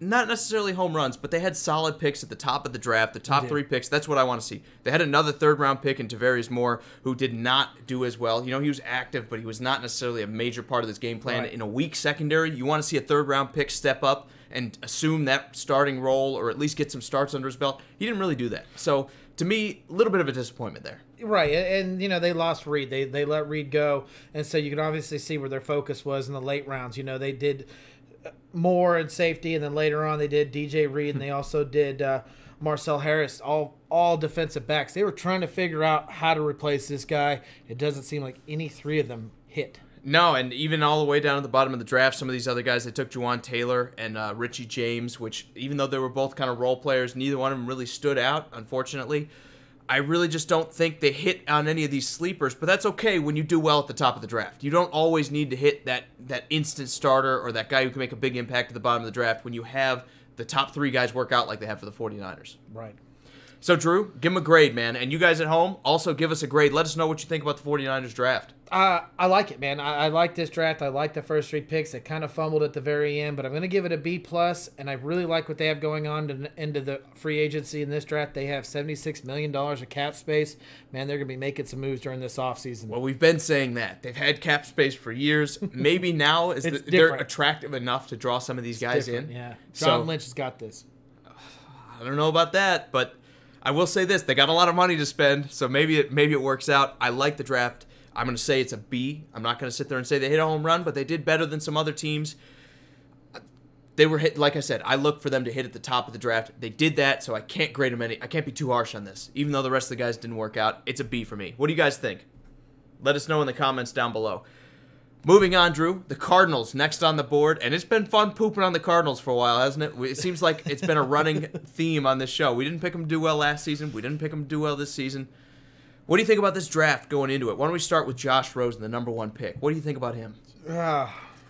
not necessarily home runs, but they had solid picks at the top of the draft, the top 3 picks. That's what I want to see. They had another third-round pick in Tavarius Moore, who did not do as well. You know, he was active, but he was not necessarily a major part of this game plan. Right. In a weak secondary, you want to see a third-round pick step up and assume that starting role or at least get some starts under his belt. He didn't really do that. So, to me, a little bit of a disappointment there. Right, and you know, they lost Reed. They let Reed go, and so you can obviously see where their focus was in the late rounds. You know, they did Moore and safety, and then later on they did DJ Reed, and they also did Marcel Harris, all defensive backs. They were trying to figure out how to replace this guy. It doesn't seem like any 3 of them hit. No, and even all the way down at the bottom of the draft, some of these other guys, they took Juwan Taylor and Richie James, which even though they were both kind of role players, neither one of them really stood out, unfortunately. I really just don't think they hit on any of these sleepers, but that's okay when you do well at the top of the draft. You don't always need to hit that instant starter or that guy who can make a big impact at the bottom of the draft when you have the top 3 guys work out like they have for the 49ers. Right. So, Drew, give him a grade, man. And you guys at home, also give us a grade. Let us know what you think about the 49ers draft. I like it, man. I like this draft. I like the first 3 picks. They kind of fumbled at the very end, but I'm going to give it a B+, and I really like what they have going on into the free agency in this draft. They have $76 million of cap space. Man, they're going to be making some moves during this offseason. Well, we've been saying that. They've had cap space for years. Maybe now they're attractive enough to draw some of these guys in. Yeah. John Lynch has got this. I don't know about that, but I will say this. They got a lot of money to spend, so maybe it works out. I like the draft. I'm going to say it's a B. I'm not going to sit there and say they hit a home run, but they did better than some other teams. They were hit, like I said, I look for them to hit at the top of the draft. They did that, so I can't grade them any. I can't be too harsh on this. Even though the rest of the guys didn't work out, it's a B for me. What do you guys think? Let us know in the comments down below. Moving on, Drew, the Cardinals next on the board, and it's been fun pooping on the Cardinals for a while, hasn't it? It seems like it's been a running theme on this show. We didn't pick them to do well last season. We didn't pick them to do well this season. What do you think about this draft going into it? Why don't we start with Josh Rosen, the #1 pick? What do you think about him?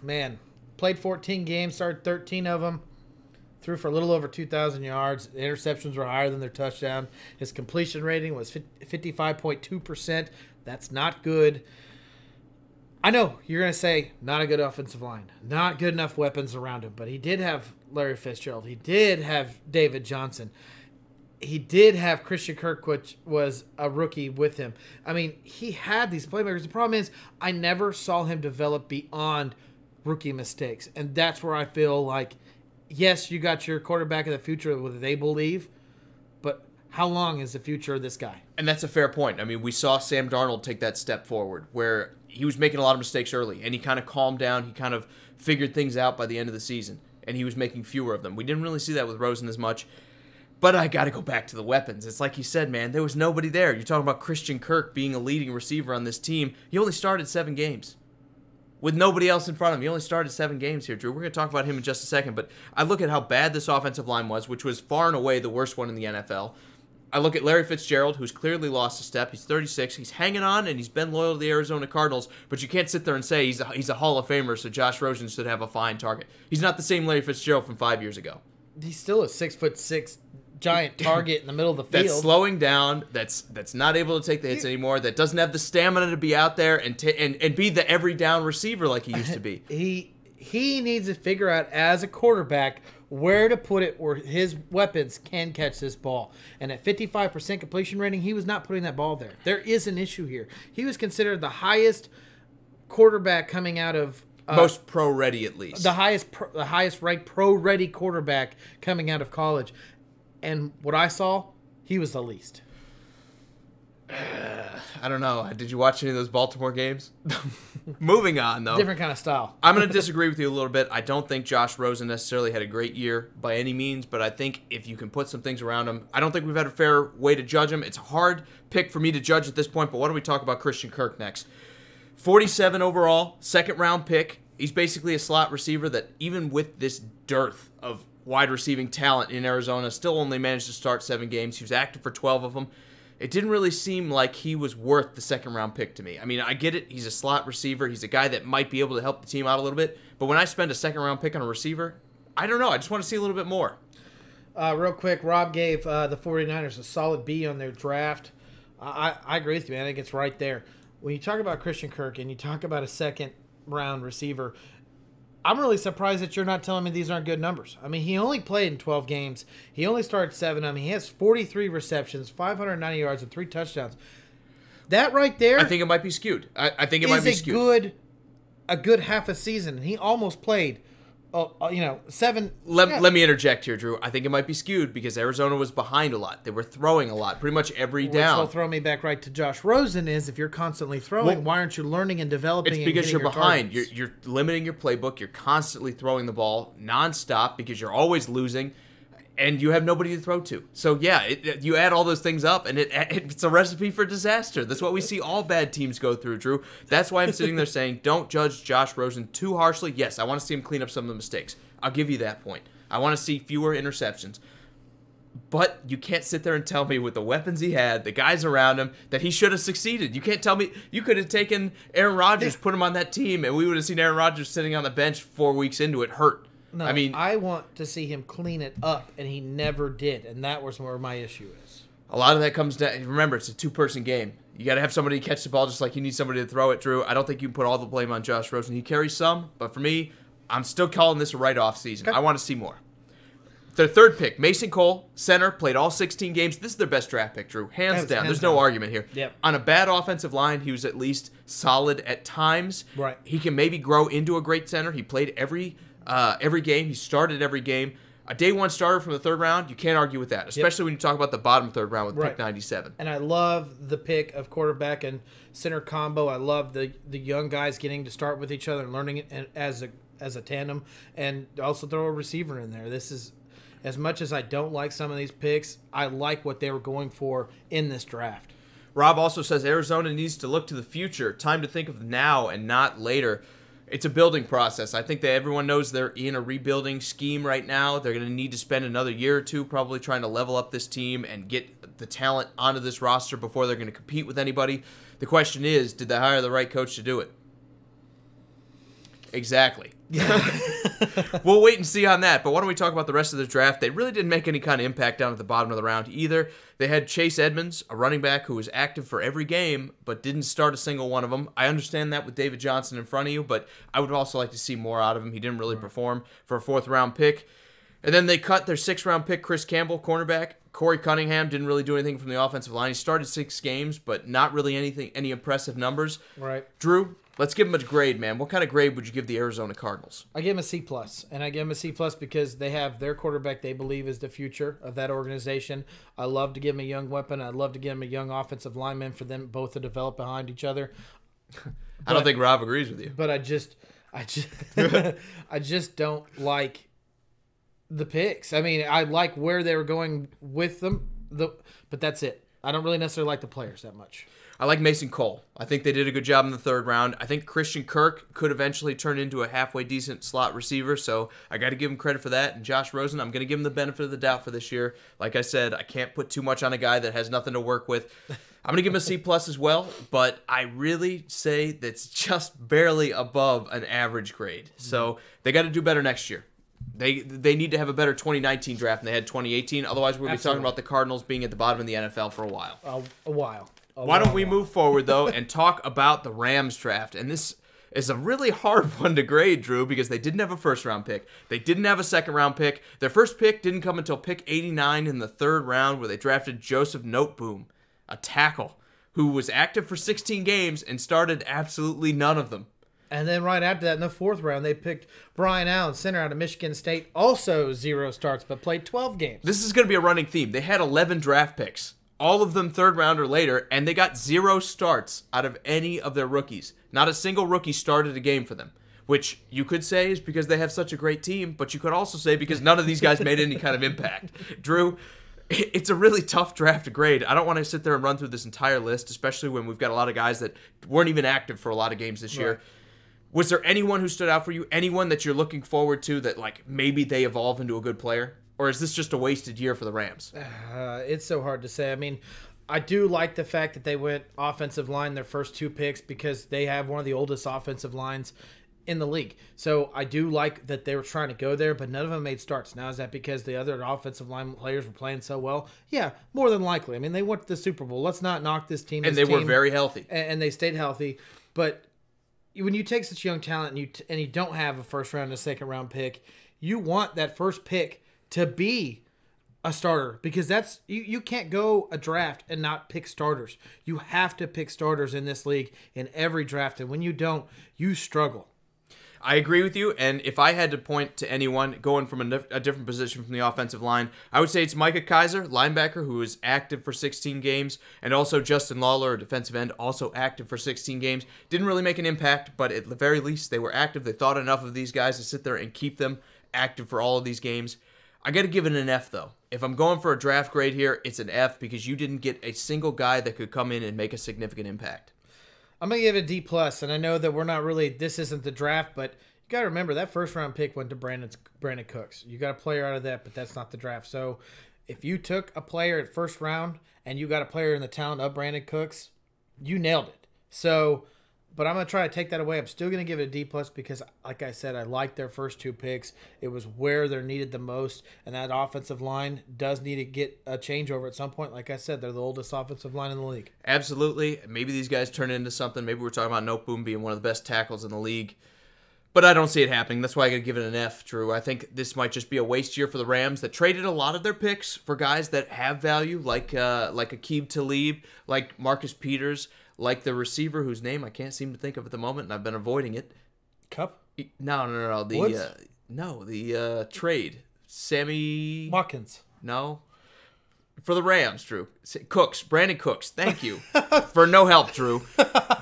Man, played 14 games, started 13 of them, threw for a little over 2,000 yards. The interceptions were higher than their touchdown. His completion rating was 55.2%. That's not good. I know you're going to say not a good offensive line, not good enough weapons around him, but he did have Larry Fitzgerald. He did have David Johnson. He did have Christian Kirk, which was a rookie with him. I mean, he had these playmakers. The problem is I never saw him develop beyond rookie mistakes. And that's where I feel like, yes, you got your quarterback of the future, what they believe, but how long is the future of this guy? And that's a fair point. I mean, we saw Sam Darnold take that step forward where he was making a lot of mistakes early, and he kind of calmed down. He kind of figured things out by the end of the season, and he was making fewer of them. We didn't really see that with Rosen as much. But I got to go back to the weapons. It's like you said, man, there was nobody there. You're talking about Christian Kirk being a leading receiver on this team. He only started 7 games. With nobody else in front of him. He only started 7 games here, Drew. We're going to talk about him in just a second. But I look at how bad this offensive line was, which was far and away the worst one in the NFL. I look at Larry Fitzgerald, who's clearly lost a step. He's 36. He's hanging on, and he's been loyal to the Arizona Cardinals. But you can't sit there and say he's a Hall of Famer, so Josh Rosen should have a fine target. He's not the same Larry Fitzgerald from 5 years ago. He's still a 6'6" giant target in the middle of the field. That's slowing down. That's not able to take the hits anymore. That doesn't have the stamina to be out there and be the every down receiver like he used to be. He needs to figure out as a quarterback where to put it where his weapons can catch this ball. And at 55% completion rating, he was not putting that ball there. There is an issue here. He was considered the highest quarterback coming out of most pro-ready, at least. The highest ranked pro-ready quarterback coming out of college. And what I saw, he was the least. I don't know. Did you watch any of those Baltimore games? Moving on, though. Different kind of style. I'm going to disagree with you a little bit. I don't think Josh Rosen necessarily had a great year by any means, but I think if you can put some things around him, I don't think we've had a fair way to judge him. It's a hard pick for me to judge at this point, but why don't we talk about Christian Kirk next? 47 overall, second-round pick. He's basically a slot receiver that even with this dearth of wide receiving talent in Arizona, still only managed to start 7 games. He was active for 12 of them. It didn't really seem like he was worth the second-round pick to me. I mean, I get it. He's a slot receiver. He's a guy that might be able to help the team out a little bit. But when I spend a second-round pick on a receiver, I don't know. I just want to see a little bit more. Real quick, Rob gave the 49ers a solid B on their draft. I agree with you, man. I think it's right there. When you talk about Christian Kirk and you talk about a second-round receiver, I'm really surprised that you're not telling me these aren't good numbers. I mean, he only played in 12 games. He only started 7 of them. He has 43 receptions, 590 yards, and 3 touchdowns. That right there, I think it might be skewed. I think it might be skewed. A good half a season. He almost played, 7. Let me interject here, Drew. I think it might be skewed because Arizona was behind a lot. They were throwing a lot, pretty much every down. Which will throw me back right to Josh Rosen is if you're constantly throwing, why aren't you learning and developing? It's because you're behind. Targets? You're limiting your playbook. You're constantly throwing the ball nonstop because you're always losing, and you have nobody to throw to. So yeah, you add all those things up, and it's a recipe for disaster. That's what we see all bad teams go through, Drew. That's why I'm sitting there saying, don't judge Josh Rosen too harshly. Yes, I want to see him clean up some of the mistakes. I'll give you that point. I want to see fewer interceptions. But you can't sit there and tell me with the weapons he had, the guys around him, that he should have succeeded. You can't tell me you could have taken Aaron Rodgers, put him on that team, and we would have seen Aaron Rodgers sitting on the bench 4 weeks into it hurt. No, I want to see him clean it up, and he never did, and that was where my issue is. A lot of that comes down. Remember, it's a two-person game. You got to have somebody catch the ball just like you need somebody to throw it, Drew. I don't think you can put all the blame on Josh Rosen. He carries some, but for me, I'm still calling this a write-off season. Okay. I want to see more. Their third pick, Mason Cole, center, played all 16 games. This is their best draft pick, Drew. Hands down. There's no argument here. Yep. On a bad offensive line, he was at least solid at times. Right. He can maybe grow into a great center. He played every game. He started every game. A day one starter from the third round, you can't argue with that, especially when you talk about the bottom third round with pick 97. And I love the pick of quarterback and center combo. I love the young guys getting to start with each other and learning it as a tandem, and also throw a receiver in there. This is, as much as I don't like some of these picks, I like what they were going for in this draft. Rob also says Arizona needs to look to the future. Time to think of now and not later. It's a building process. I think that everyone knows they're in a rebuilding scheme right now. They're going to need to spend another year or two probably trying to level up this team and get the talent onto this roster before they're going to compete with anybody. The question is, did they hire the right coach to do it? Exactly. We'll wait and see on that, but why don't we talk about the rest of the draft? They really didn't make any kind of impact down at the bottom of the round either. They had Chase Edmonds, a running back who was active for every game, but didn't start a single one of them. I understand that with David Johnson in front of you, but I would also like to see more out of him. He didn't really perform for a fourth-round pick. And then they cut their sixth-round pick, Chris Campbell, cornerback. Corey Cunningham didn't really do anything from the offensive line. He started 6 games, but not really any impressive numbers. Right. Drew, let's give him a grade, man. What kind of grade would you give the Arizona Cardinals? I give him a C+, and I give him a C+ because they have their quarterback they believe is the future of that organization. I love to give him a young weapon. I'd love to give him a young offensive lineman for them both to develop behind each other. I don't think Rob agrees with you. But I just don't like the picks. I mean, I like where they were going with them, but that's it. I don't really necessarily like the players that much. I like Mason Cole. I think they did a good job in the third round. I think Christian Kirk could eventually turn into a halfway decent slot receiver, so I got to give him credit for that. And Josh Rosen, I'm going to give him the benefit of the doubt for this year. Like I said, I can't put too much on a guy that has nothing to work with. I'm going to give him a C+ as well, but I really say that's just barely above an average grade. So they got to do better next year. They need to have a better 2019 draft than they had 2018. Otherwise, we'll be talking about the Cardinals being at the bottom of the NFL for a while. Why don't we move forward, though, and talk about the Rams draft? And this is a really hard one to grade, Drew, because they didn't have a first-round pick. They didn't have a second-round pick. Their first pick didn't come until pick 89 in the third round, where they drafted Joseph Noteboom, a tackle, who was active for 16 games and started absolutely none of them. And then right after that, in the fourth round, they picked Brian Allen, center out of Michigan State, also 0 starts, but played 12 games. This is going to be a running theme. They had 11 draft picks, all of them third round or later, and they got 0 starts out of any of their rookies. Not a single rookie started a game for them, which you could say is because they have such a great team, but you could also say because none of these guys made any kind of impact. Drew, it's a really tough draft to grade. I don't want to sit there and run through this entire list, especially when we've got a lot of guys that weren't even active for a lot of games this year. Was there anyone who stood out for you? Anyone that you're looking forward to that, like, maybe they evolve into a good player? Or is this just a wasted year for the Rams? It's so hard to say. I mean, I do like the fact that they went offensive line their first 2 picks because they have one of the oldest offensive lines in the league. So I do like that they were trying to go there, but none of them made starts. Now, is that because the other offensive line players were playing so well? Yeah, more than likely. I mean, they went to the Super Bowl. Let's not knock this team. And they were very healthy. And they stayed healthy. But when you take such young talent and you don't have a first round and a second round pick, you want that first pick to be a starter because that's you can't go a draft and not pick starters. You have to pick starters in this league in every draft, and when you don't, you struggle. I agree with you, and if I had to point to anyone going from a different position from the offensive line, I would say it's Micah Kiser, linebacker, who was active for 16 games, and also Justin Lawler, a defensive end, also active for 16 games. Didn't really make an impact, but at the very least, they were active. They thought enough of these guys to sit there and keep them active for all of these games. I got to give it an F, though. If I'm going for a draft grade here, it's an F because you didn't get a single guy that could come in and make a significant impact. I'm going to give it a D+, and I know that we're not really, this isn't the draft, but you got to remember that first round pick went to Brandon Cooks. You got a player out of that, but that's not the draft. So if you took a player at first round and you got a player in the talent of Brandon Cooks, you nailed it. So But I'm going to try to take that away. I'm still going to give it a D plus because, like I said, I like their first 2 picks. It was where they're needed the most, and that offensive line does need to get a changeover at some point. Like I said, they're the oldest offensive line in the league. Absolutely. Maybe these guys turn into something. Maybe we're talking about Noteboom being one of the best tackles in the league. But I don't see it happening. That's why I got to give it an F, Drew. I think this might just be a waste year for the Rams that traded a lot of their picks for guys that have value, like Aqib Talib, like Marcus Peters, like the receiver whose name I can't seem to think of at the moment, and I've been avoiding it. Cup? No. The trade. Sammy Watkins. No. For the Rams, Drew. Brandon Cooks. Thank you for no help, Drew.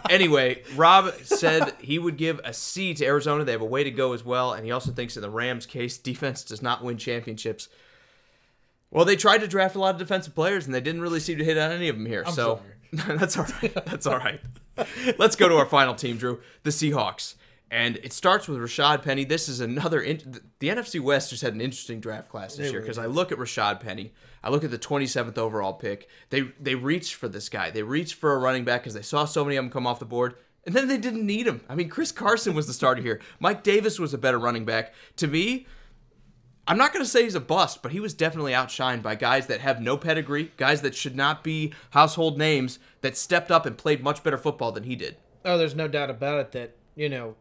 Anyway, Rob said he would give a C to Arizona. They have a way to go as well, and he also thinks in the Rams' case, defense does not win championships. Well, they tried to draft a lot of defensive players, and they didn't really seem to hit on any of them here. So that's all right. That's all right. Let's go to our final team, Drew, the Seahawks. And it starts with Rashad Penny. This is another... the NFC West just had an interesting draft class this year because I look at Rashad Penny. I look at the 27th overall pick. They reached for this guy. They reached for a running back because they saw so many of them come off the board. And then they didn't need him. I mean, Chris Carson was the starter here. Mike Davis was a better running back. To me, I'm not going to say he's a bust, but he was definitely outshined by guys that have no pedigree, guys that should not be household names, that stepped up and played much better football than he did. Oh, there's no doubt about it that,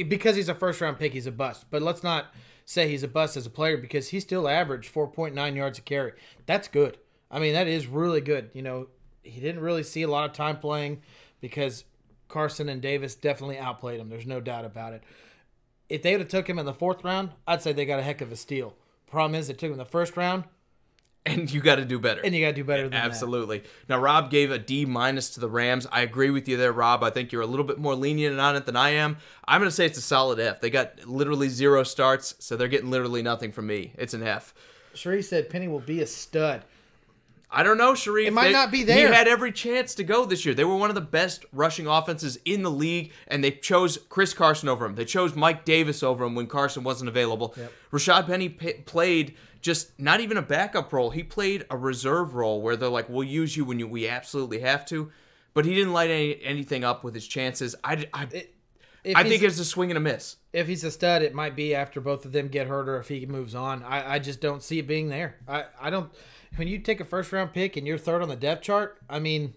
because he's a first-round pick, he's a bust. But let's not say he's a bust as a player because he still averaged 4.9 yards a carry. That's good. I mean, that is really good. He didn't really see a lot of time playing because Carson and Davis definitely outplayed him. There's no doubt about it. If they would have took him in the 4th round, I'd say they got a heck of a steal. Problem is, they took him in the 1st round. And you got to do better. And you got to do better than Absolutely. That. Now, Rob gave a D- to the Rams. I agree with you there, Rob. I think you're a little bit more lenient on it than I am. I'm going to say it's a solid F. They got literally 0 starts, so they're getting literally nothing from me. It's an F. Sharif said Penny will be a stud. I don't know, Sharif. It might not be there. He had every chance to go this year. They were one of the best rushing offenses in the league, and they chose Chris Carson over him. They chose Mike Davis over him when Carson wasn't available. Yep. Rashad Penny played just not even a backup role. He played a reserve role where they're like, we'll use you when we absolutely have to. But he didn't light anything up with his chances. I think it's a swing and a miss. If he's a stud, it might be after both of them get hurt or if he moves on. I just don't see it being there. I don't... When you take a first-round pick and you're 3rd on the depth chart, I mean,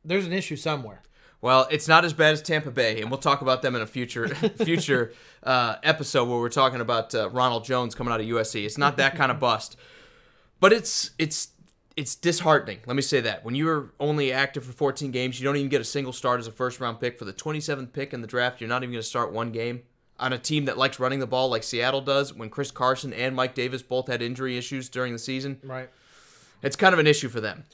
there's an issue somewhere. Well, it's not as bad as Tampa Bay, and we'll talk about them in a future episode where we're talking about Ronald Jones coming out of USC. It's not that kind of bust, but it's disheartening. Let me say that. When you're only active for 14 games, you don't even get a single start as a first-round pick. For the 27th pick in the draft, you're not even going to start one game on a team that likes running the ball like Seattle does when Chris Carson and Mike Davis both had injury issues during the season. Right. It's kind of an issue for them.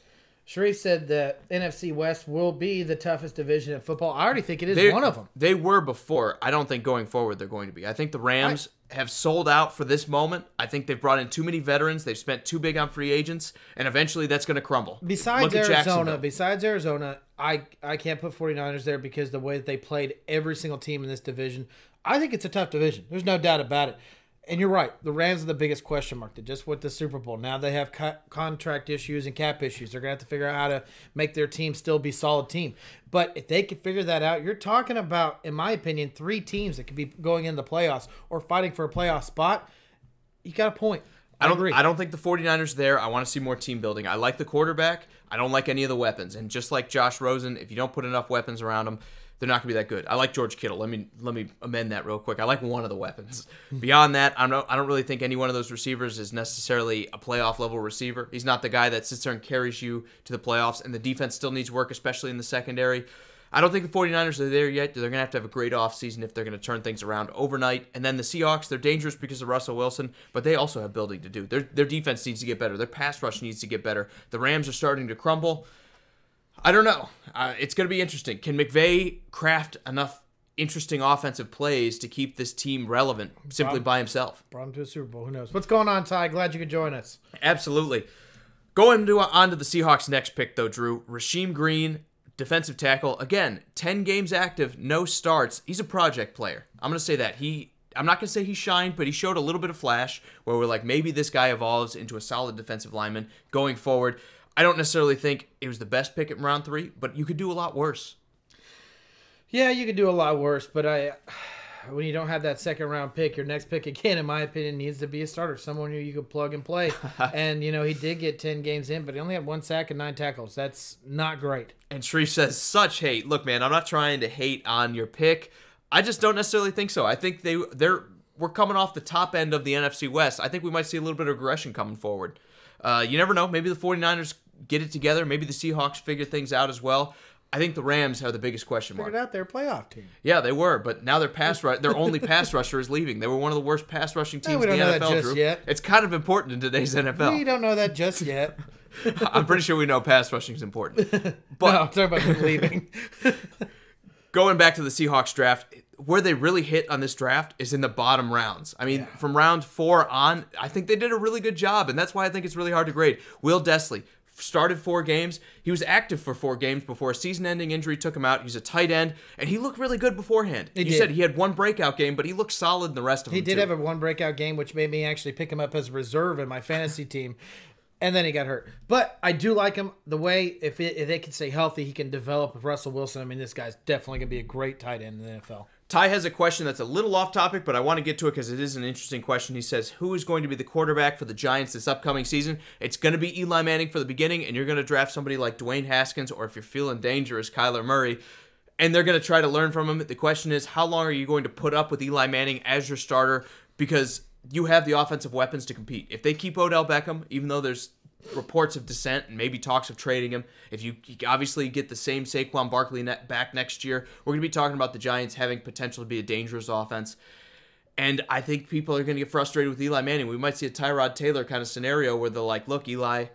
Sharif said the NFC West will be the toughest division in football. I already think it is one of them. They were before. I don't think going forward they're going to be. I think the Rams have sold out for this moment. I think they've brought in too many veterans. They've spent too big on free agents, and eventually that's going to crumble. Besides Arizona, I can't put 49ers there because the way that they played every single team in this division. I think it's a tough division. There's no doubt about it. And you're right. The Rams are the biggest question mark. They just with the Super Bowl. Now they have contract issues and cap issues. They're going to have to figure out how to make their team still be a solid team. But if they can figure that out, you're talking about, in my opinion, 3 teams that could be going in the playoffs or fighting for a playoff spot. You got a point. I don't think the 49ers there. I want to see more team building. I like the quarterback. I don't like any of the weapons. And just like Josh Rosen, if you don't put enough weapons around him, they're not going to be that good. I like George Kittle. Let me amend that real quick. I like one of the weapons. Beyond that, I don't really think any one of those receivers is necessarily a playoff level receiver. He's not the guy that sits there and carries you to the playoffs, and the defense still needs work, especially in the secondary. I don't think the 49ers are there yet. They're going to have a great offseason if they're going to turn things around overnight. And then the Seahawks, they're dangerous because of Russell Wilson, but they also have building to do. Their defense needs to get better. Their pass rush needs to get better. The Rams are starting to crumble. I don't know. It's going to be interesting. Can McVay craft enough interesting offensive plays to keep this team relevant simply by himself? Brought him to a Super Bowl. Who knows? What's going on, Ty? Glad you could join us. Absolutely. Going on to the Seahawks' next pick, though, Drew. Rasheem Green, defensive tackle. Again, 10 games active, no starts. He's a project player. I'm going to say that. I'm not going to say he shined, but he showed a little bit of flash where we're like, maybe this guy evolves into a solid defensive lineman going forward. I don't necessarily think it was the best pick in round 3, but you could do a lot worse. Yeah, you could do a lot worse, but when you don't have that second round pick, your next pick again, in my opinion, needs to be a starter, someone who you could plug and play. And he did get 10 games in, but he only had 1 sack and 9 tackles. That's not great. And Shreve says, such hate. Look, man, I'm not trying to hate on your pick. I just don't necessarily think so. I think we're coming off the top end of the NFC West. I think we might see a little bit of aggression coming forward. You never know. Maybe the 49ers get it together. Maybe the Seahawks figure things out as well. I think the Rams are the biggest question mark. Figured out they're a playoff team. Yeah, they were, but now their only pass rusher is leaving. They were one of the worst pass rushing teams in the NFL. We don't know that just yet. It's kind of important in today's NFL. We don't know that just yet. I'm pretty sure we know pass rushing is important. But no, I'm talking about them leaving. Going back to the Seahawks draft, where they really hit on this draft is in the bottom rounds. I mean, from round 4 on, I think they did a really good job, and that's why I think it's really hard to grade. Will Desley started 4 games. He was active for 4 games before a season-ending injury took him out. He's a tight end, and he looked really good beforehand. You said he had 1 breakout game, but he looked solid in the rest of them, He did have a 1 breakout game, which made me actually pick him up as a reserve in my fantasy team. And then he got hurt. But I do like him. The way, if they can stay healthy, he can develop with Russell Wilson. I mean, this guy's definitely going to be a great tight end in the NFL. Ty has a question that's a little off topic, but I want to get to it because it is an interesting question. He says, who is going to be the quarterback for the Giants this upcoming season? It's going to be Eli Manning for the beginning, and you're going to draft somebody like Dwayne Haskins, or if you're feeling dangerous, Kyler Murray, and they're going to try to learn from him. The question is, how long are you going to put up with Eli Manning as your starter? Because you have the offensive weapons to compete. If they keep Odell Beckham, even though there's reports of dissent and maybe talks of trading him, if you obviously get the same Saquon Barkley back next year, we're going to be talking about the Giants having potential to be a dangerous offense. And I think people are going to get frustrated with Eli Manning. We might see a Tyrod Taylor kind of scenario where they're like, look, Eli,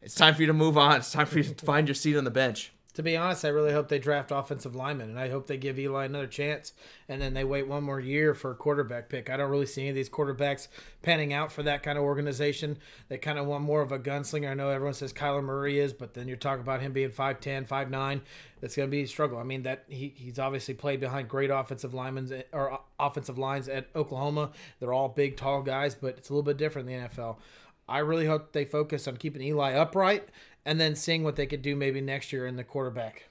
it's time for you to move on. It's time for you to find your seat on the bench. To be honest, I really hope they draft offensive linemen, and I hope they give Eli another chance, and then they wait 1 more year for a quarterback pick. I don't really see any of these quarterbacks panning out for that kind of organization. They kind of want more of a gunslinger. I know everyone says Kyler Murray is, but then you're talking about him being 5'10", 5'9". That's going to be a struggle. I mean, that he's obviously played behind great offensive linemen or offensive lines at Oklahoma. They're all big, tall guys, but it's a little bit different in the NFL. I really hope they focus on keeping Eli upright and then seeing what they could do maybe next year in the quarterback.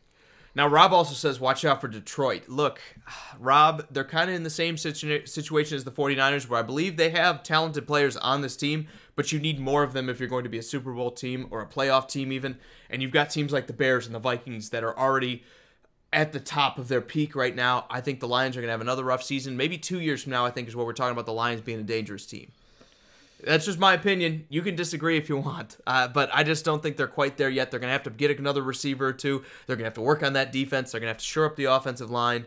Now, Rob also says, watch out for Detroit. Look, Rob, they're kind of in the same situation as the 49ers, where I believe they have talented players on this team, but you need more of them if you're going to be a Super Bowl team or a playoff team even. And you've got teams like the Bears and the Vikings that are already at the top of their peak right now. I think the Lions are going to have another rough season. Maybe 2 years from now, I think, is what we're talking about the Lions being a dangerous team. That's just my opinion. You can disagree if you want, but I just don't think they're quite there yet. They're going to have to get another receiver or 2. They're going to have to work on that defense. They're going to have to shore up the offensive line.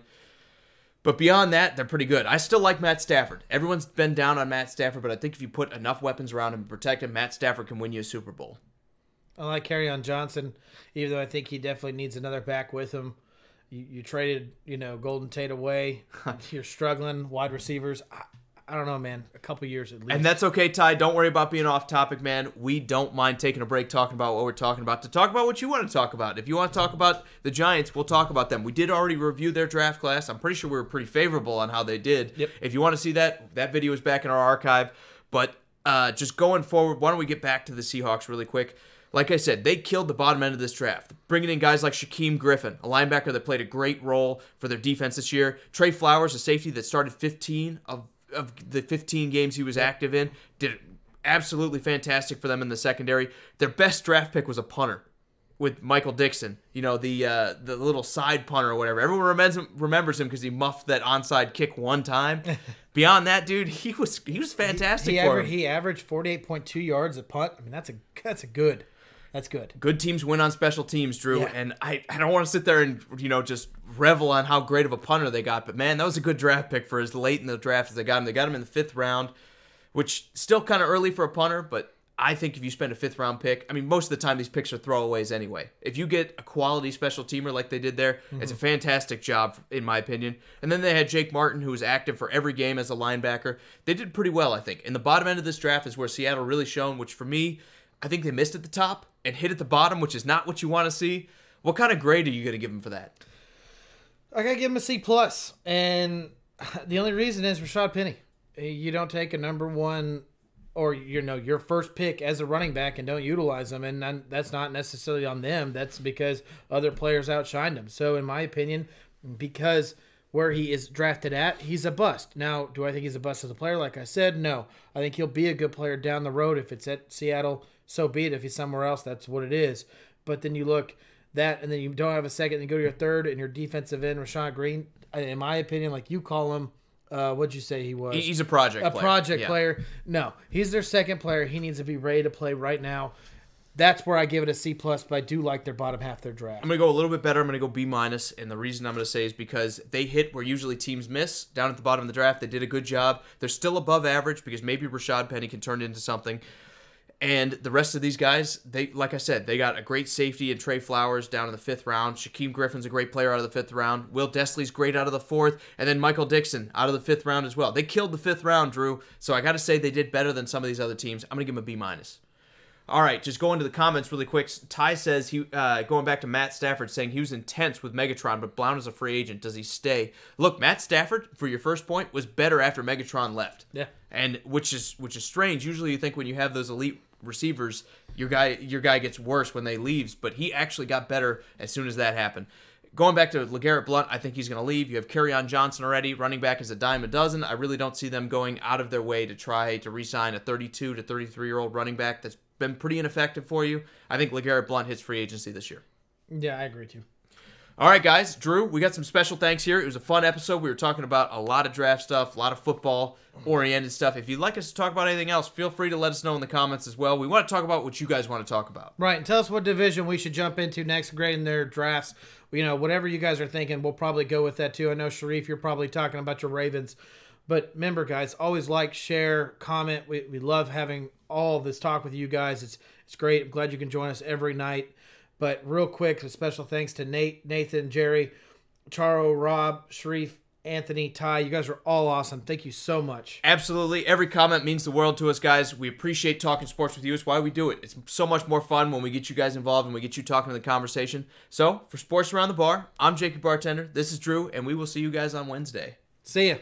But beyond that, they're pretty good. I still like Matt Stafford. Everyone's been down on Matt Stafford, but I think if you put enough weapons around him and protect him, Matt Stafford can win you a Super Bowl. I like Kerryon Johnson, even though I think he definitely needs another back with him. You traded, Golden Tate away. You're struggling. Wide receivers. I don't know, man. A couple years at least. And that's okay, Ty. Don't worry about being off topic, man. We don't mind taking a break talking about what we're talking about to talk about what you want to talk about. If you want to talk about the Giants, we'll talk about them. We did already review their draft class. I'm pretty sure we were pretty favorable on how they did. Yep. If you want to see that video is back in our archive. But just going forward, why don't we get back to the Seahawks really quick? Like I said, they killed the bottom end of this draft, bringing in guys like Shaquem Griffin, a linebacker that played a great role for their defense this year. Trey Flowers, a safety that started 15 of the 15 games he was active in, did absolutely fantastic for them in the secondary. Their best draft pick was a punter with Michael Dixon, the little side punter or whatever. Everyone remembers him because he muffed that onside kick one time. Beyond that, dude, he was fantastic for him. He averaged 48.2 yards a punt. I mean, that's good. That's good. Good teams win on special teams, Drew. Yeah. And I don't want to sit there and, just revel on how great of a punter they got. But, man, that was a good draft pick for as late in the draft as they got him. They got him in the 5th round, which still kind of early for a punter. But I think if you spend a 5th-round pick, I mean, most of the time these picks are throwaways anyway. If you get a quality special teamer like they did there, it's a fantastic job, in my opinion. And then they had Jake Martin, who was active for every game as a linebacker. They did pretty well, I think. And the bottom end of this draft is where Seattle really shone, which for me, I think they missed at the top and hit at the bottom, which is not what you want to see. What kind of grade are you going to give them for that? I got to give him a C+. And the only reason is Rashad Penny. You don't take a number 1 or, your first pick as a running back and don't utilize them. And that's not necessarily on them. That's because other players outshined them. So, in my opinion, because where he is drafted at, he's a bust. Now, do I think he's a bust as a player? Like I said, no. I think he'll be a good player down the road. If it's at Seattle, so be it. If he's somewhere else, that's what it is. But then you look that, and then you don't have a second, and you go to your third, and your defensive end, Rashawn Green, in my opinion, like you call him, what'd you say he was? He's a project player. A project player. No, he's their second player. He needs to be ready to play right now. That's where I give it a C+, but I do like their bottom half of their draft. I'm going to go a little bit better. I'm going to go B-, and the reason I'm going to say is because they hit where usually teams miss down at the bottom of the draft. They did a good job. They're still above average because maybe Rashad Penny can turn it into something. And the rest of these guys, they, like I said, they got a great safety in Trey Flowers down in the 5th round. Shaquem Griffin's a great player out of the 5th round. Will Desley's great out of the 4th. And then Michael Dixon out of the 5th round as well. They killed the 5th round, Drew. So I got to say they did better than some of these other teams. I'm going to give them a B-. All right, just going to the comments really quick. Ty says, going back to Matt Stafford, saying he was intense with Megatron, but Blount is a free agent. Does he stay? Look, Matt Stafford, for your first point, was better after Megatron left. Yeah. And which is strange. Usually you think when you have those elite receivers, your guy gets worse when they leaves, but he actually got better as soon as that happened. Going back to LeGarrette Blount, I think he's going to leave. You have Kerryon Johnson already. Running back is a dime a dozen. I really don't see them going out of their way to try to re-sign a 32 to 33-year-old running back that's been pretty ineffective for you. I think LeGarrette Blount hits free agency this year. Yeah, I agree too. All right, guys. Drew, we got some special thanks here. It was a fun episode. We were talking about a lot of draft stuff, a lot of football-oriented stuff. If you'd like us to talk about anything else, feel free to let us know in the comments as well. We want to talk about what you guys want to talk about. Right, and tell us what division we should jump into next, grading their drafts. You know, whatever you guys are thinking, we'll probably go with that too. I know, Sharif, you're probably talking about your Ravens. But remember, guys, always like, share, comment. We love having all this talk with you guys. It's great. I'm glad you can join us every night. But real quick, a special thanks to Nate, Nathan, Jerry, Charo, Rob, Sharif, Anthony, Ty. You guys are all awesome. Thank you so much. Absolutely. Every comment means the world to us, guys. We appreciate talking sports with you. It's why we do it. It's so much more fun when we get you guys involved and we get you talking in the conversation. So, for Sports Around the Bar, I'm Jakey Bartender. This is Drew, and we will see you guys on Wednesday. See ya.